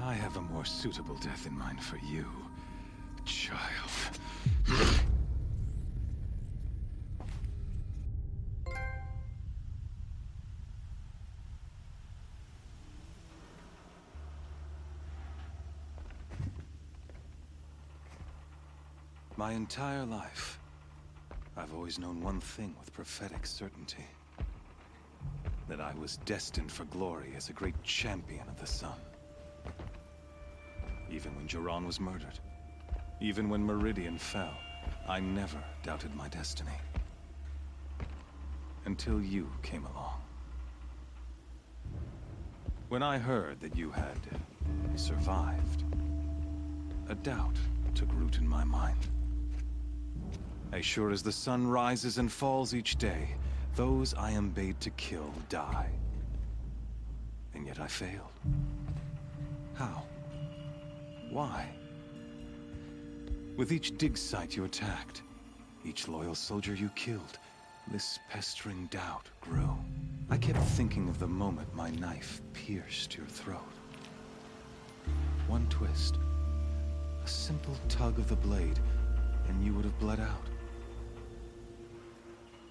I have a more suitable death in mind for you, child. My entire life, I've always known one thing with prophetic certainty. That I was destined for glory as a great champion of the sun. Even when Jiran was murdered, even when Meridian fell, I never doubted my destiny. Until you came along. When I heard that you had survived, a doubt took root in my mind. As sure as the sun rises and falls each day, those I am bade to kill die. And yet I failed. How? Why? With each dig site you attacked, each loyal soldier you killed, this pestering doubt grew. I kept thinking of the moment my knife pierced your throat. One twist, a simple tug of the blade, and you would have bled out.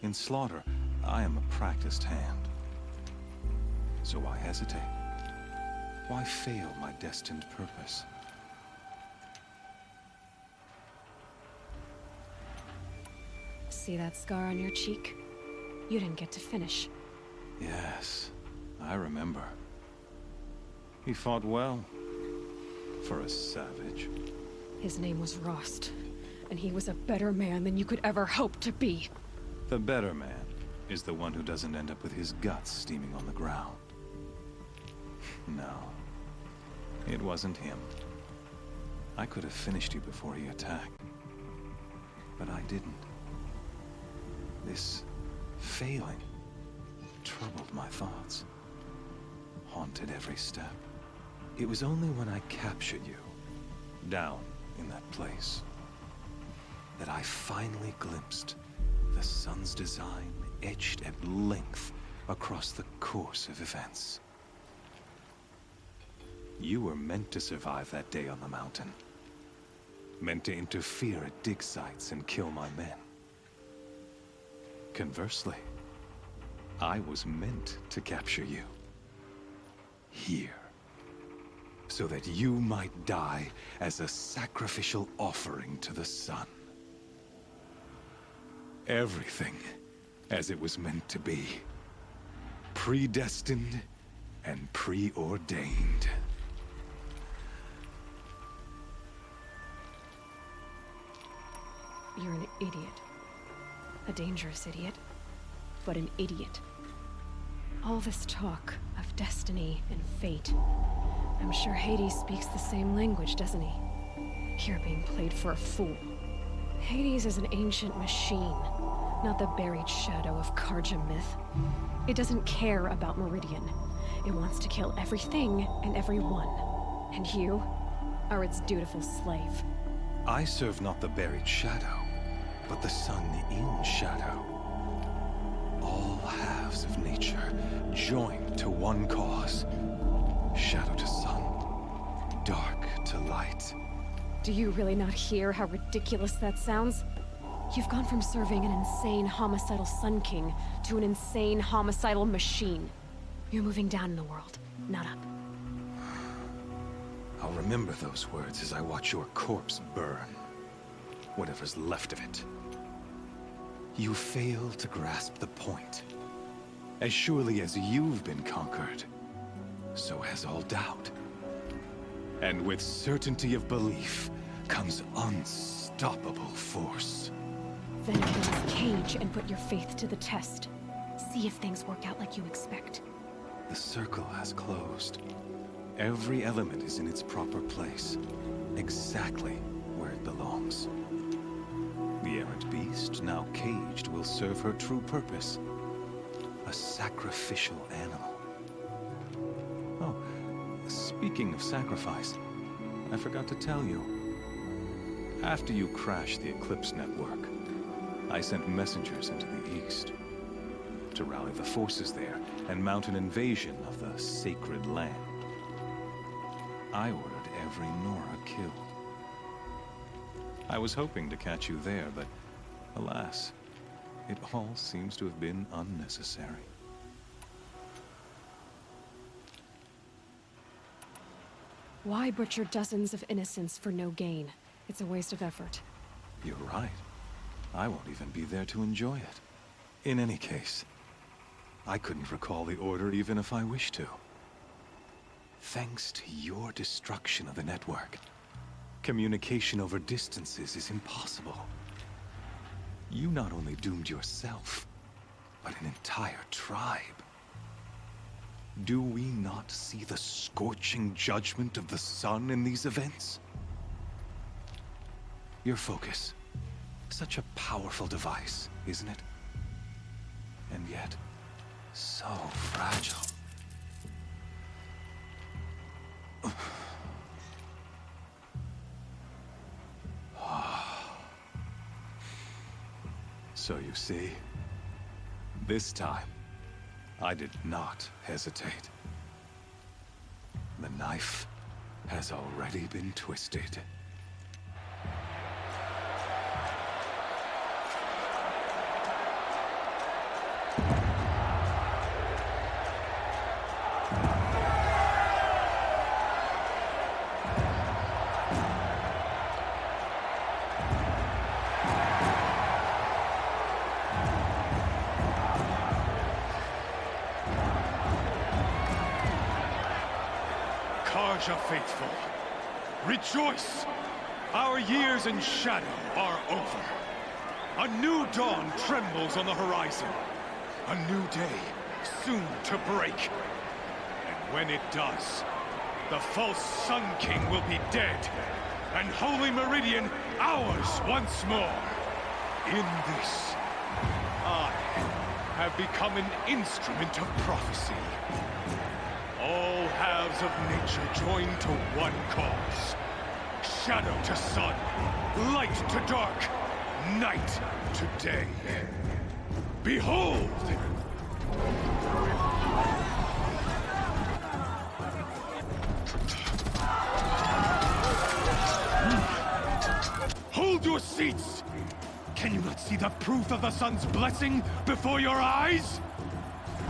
In slaughter, I am a practiced hand. So why hesitate? Why fail my destined purpose? See that scar on your cheek? You didn't get to finish. Yes, I remember. He fought well. For a savage. His name was Rost, and he was a better man than you could ever hope to be. The better man is the one who doesn't end up with his guts steaming on the ground. No, it wasn't him. I could have finished you before he attacked. But I didn't. This failing troubled my thoughts, haunted every step. It was only when I captured you, down in that place, that I finally glimpsed the sun's design etched at length across the course of events. You were meant to survive that day on the mountain. Meant to interfere at dig sites and kill my men. Conversely, I was meant to capture you. Here. So that you might die as a sacrificial offering to the sun. Everything as it was meant to be. Predestined and preordained. You're an idiot. A dangerous idiot, but an idiot. All this talk of destiny and fate. I'm sure Hades speaks the same language, doesn't he? You're being played for a fool. Hades is an ancient machine, not the buried shadow of Karja myth. It doesn't care about Meridian. It wants to kill everything and everyone. And you are its dutiful slave. I serve not the buried shadow, but the sun in shadow. All halves of nature joined to one cause. Shadow to sun, dark to light. Do you really not hear how ridiculous that sounds? You've gone from serving an insane homicidal Sun King to an insane homicidal machine. You're moving down in the world, not up. I'll remember those words as I watch your corpse burn. Whatever's left of it. You fail to grasp the point. As surely as you've been conquered, so has all doubt. And with certainty of belief comes unstoppable force. Then enter this cage and put your faith to the test. See if things work out like you expect. The circle has closed. Every element is in its proper place, exactly where it belongs. The errant beast, now caged, will serve her true purpose. A sacrificial animal. Oh, speaking of sacrifice, I forgot to tell you. After you crashed the Eclipse network, I sent messengers into the east to rally the forces there and mount an invasion of the sacred land. I ordered every Nora killed. I was hoping to catch you there, but alas, it all seems to have been unnecessary. Why butcher dozens of innocents for no gain? It's a waste of effort. You're right. I won't even be there to enjoy it. In any case, I couldn't recall the order even if I wished to. Thanks to your destruction of the network, communication over distances is impossible. You not only doomed yourself, but an entire tribe. Do we not see the scorching judgment of the sun in these events? Your focus. Such a powerful device, isn't it? And yet, so fragile. So you see, this time, I did not hesitate. The knife has already been twisted. Carja faithful, rejoice! Our years in shadow are over. A new dawn trembles on the horizon. A new day soon to break. And when it does, the false Sun King will be dead, and Holy Meridian ours once more. In this, I have become an instrument of prophecy. All halves of nature join to one cause. Shadow to sun, light to dark, night to day. Behold! Hold your seats! Can you not see the proof of the sun's blessing before your eyes?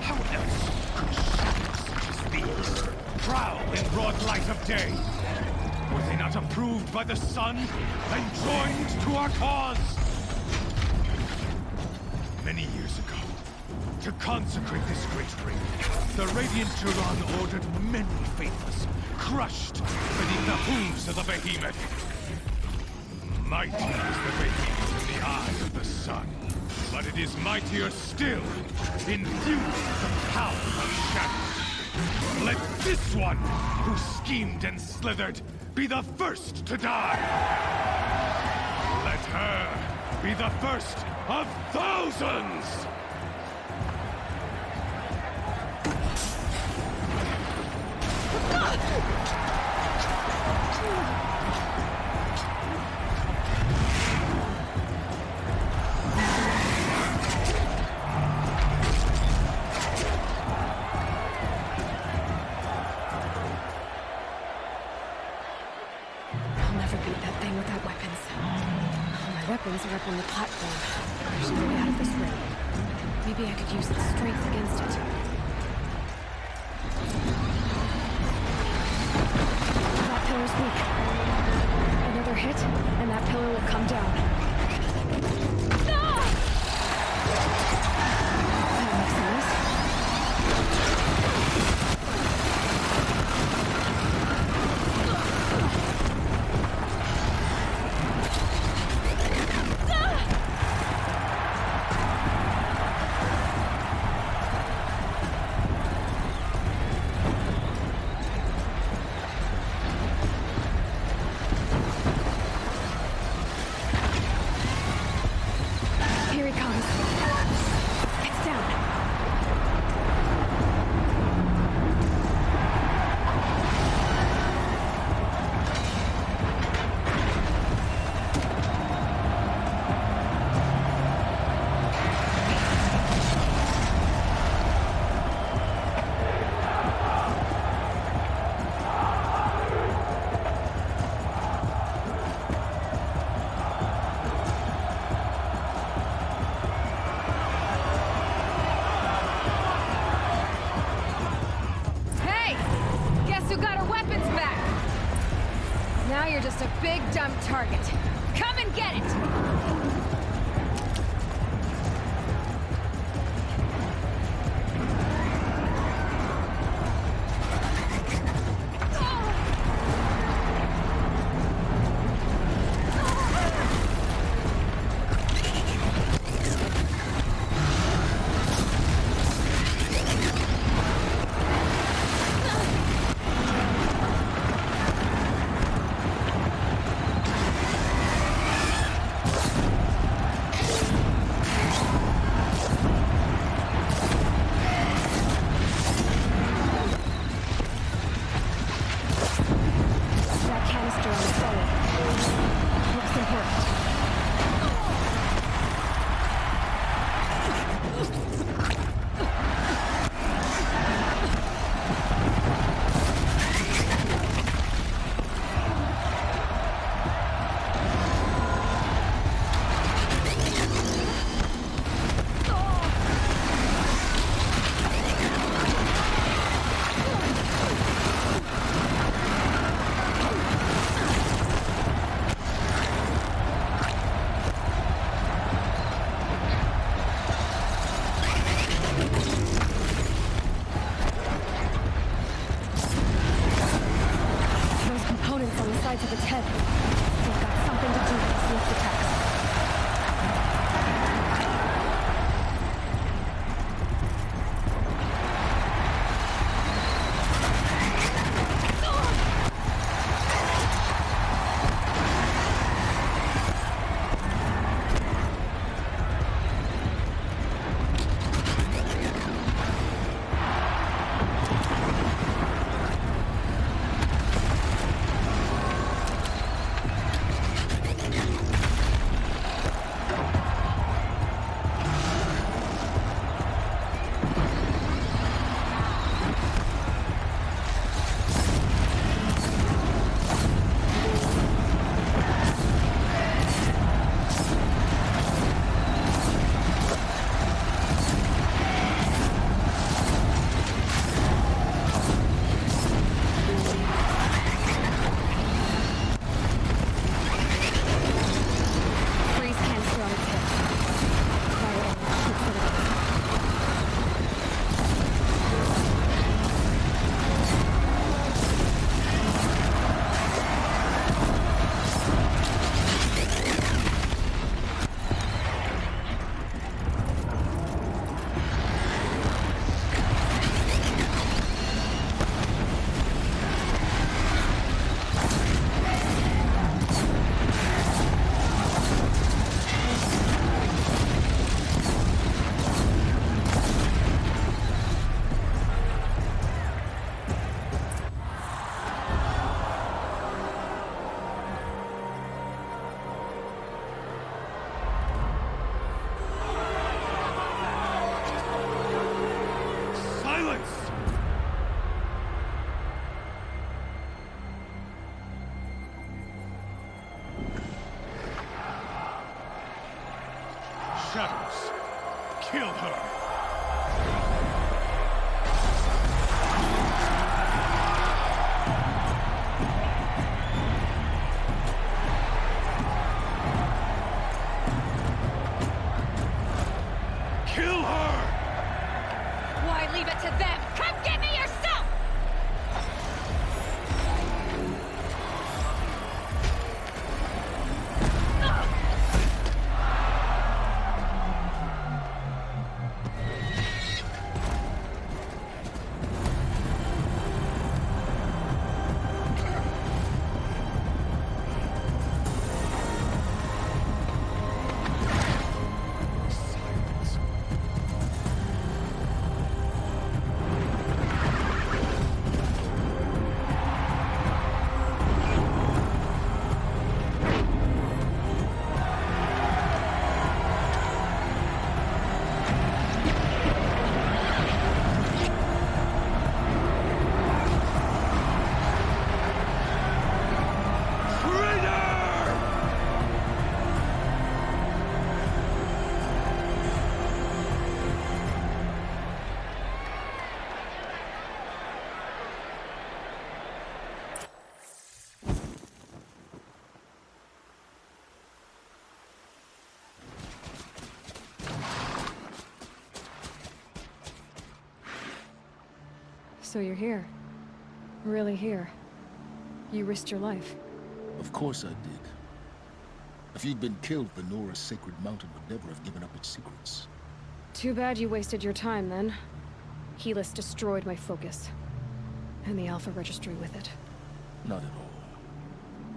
How else could shadows such as these prowl in broad light of day? Were they not approved by the sun and joined to our cause? Many years ago, to consecrate this great ring, the Radiant Turan ordered many faithless, crushed beneath the hooves of the behemoth. Mighty is the behemoth in the eyes of the sun, but it is mightier still, infused with the power of shadow. Let this one, who schemed and slithered, be the first to die! Let her be the first of thousands! Weapons are up on the platform. There's no way out of this ring. Maybe I could use its strength against it. That pillar's weak. Another hit, and that pillar will come down. Ah! That makes sense. Now you're just a big dumb target. Come and get it! Of its head. They've got something to do with the sneak attacks. Shadows. Kill her. Kill her! Why leave it to them? Come get me yourself! So you're here. Really here. You risked your life. Of course I did. If you'd been killed, the Nora's sacred mountain would never have given up its secrets. Too bad you wasted your time, then. Helis destroyed my focus. And the Alpha Registry with it. Not at all.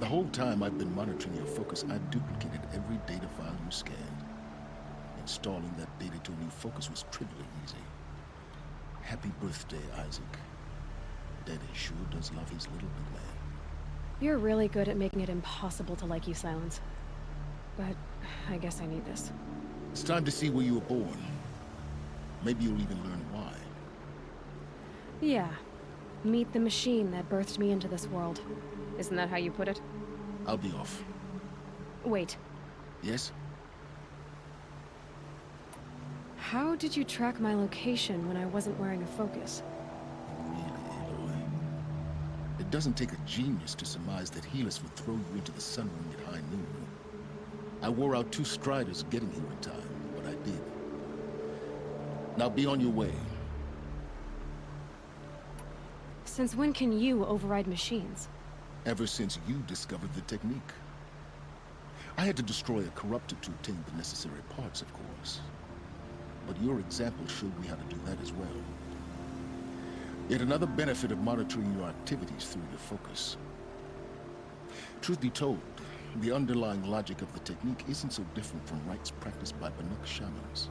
The whole time I've been monitoring your focus, I duplicated every data file you scanned. Installing that data to a new focus was trivially easy. Happy birthday, Isaac. Daddy sure does love his little big man. You're really good at making it impossible to like you, Silence. But I guess I need this. It's time to see where you were born. Maybe you'll even learn why. Yeah. Meet the machine that birthed me into this world. Isn't that how you put it? I'll be off. Wait. Yes? How did you track my location when I wasn't wearing a focus? Really, Aloy? It doesn't take a genius to surmise that Helis would throw you into the sun ring at high noon. I wore out 2 striders getting here in time, but I did. Now be on your way. Since when can you override machines? Ever since you discovered the technique. I had to destroy a corruptor to obtain the necessary parts, of course. But your example showed me how to do that as well. Yet another benefit of monitoring your activities through your focus. Truth be told, the underlying logic of the technique isn't so different from rites practiced by Banuk shamans.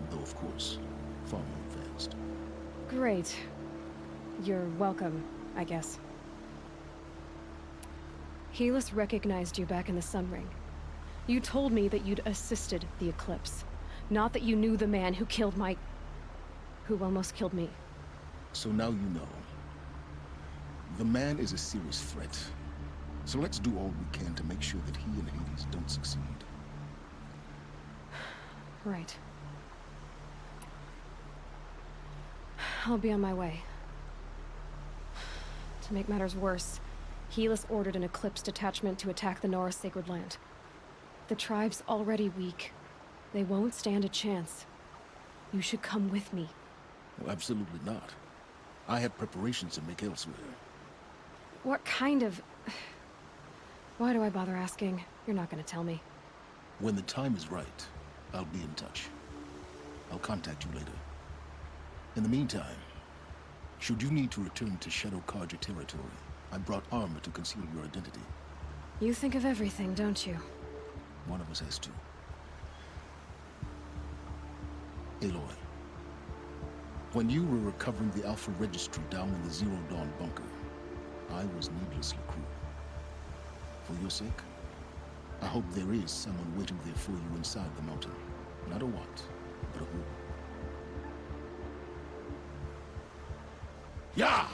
Though, of course, far more advanced. Great. You're welcome, I guess. Helis recognized you back in the Sun Ring. You told me that you'd assisted the Eclipse. Not that you knew the man who killed who almost killed me. So now you know. The man is a serious threat. So let's do all we can to make sure that he and Hades don't succeed. Right. I'll be on my way. To make matters worse, Helis ordered an Eclipse detachment to attack the Nora Sacred Land. The tribe's already weak. They won't stand a chance. You should come with me. Well, absolutely not. I have preparations to make elsewhere. What kind of... Why do I bother asking? You're not gonna tell me. When the time is right, I'll be in touch. I'll contact you later. In the meantime, should you need to return to Shadow Carja territory, I brought armor to conceal your identity. You think of everything, don't you? One of us has to. Aloy, when you were recovering the Alpha Registry down in the Zero Dawn bunker, I was needlessly cruel. For your sake, I hope there is someone waiting there for you inside the mountain. Not a what, but a who. Yeah!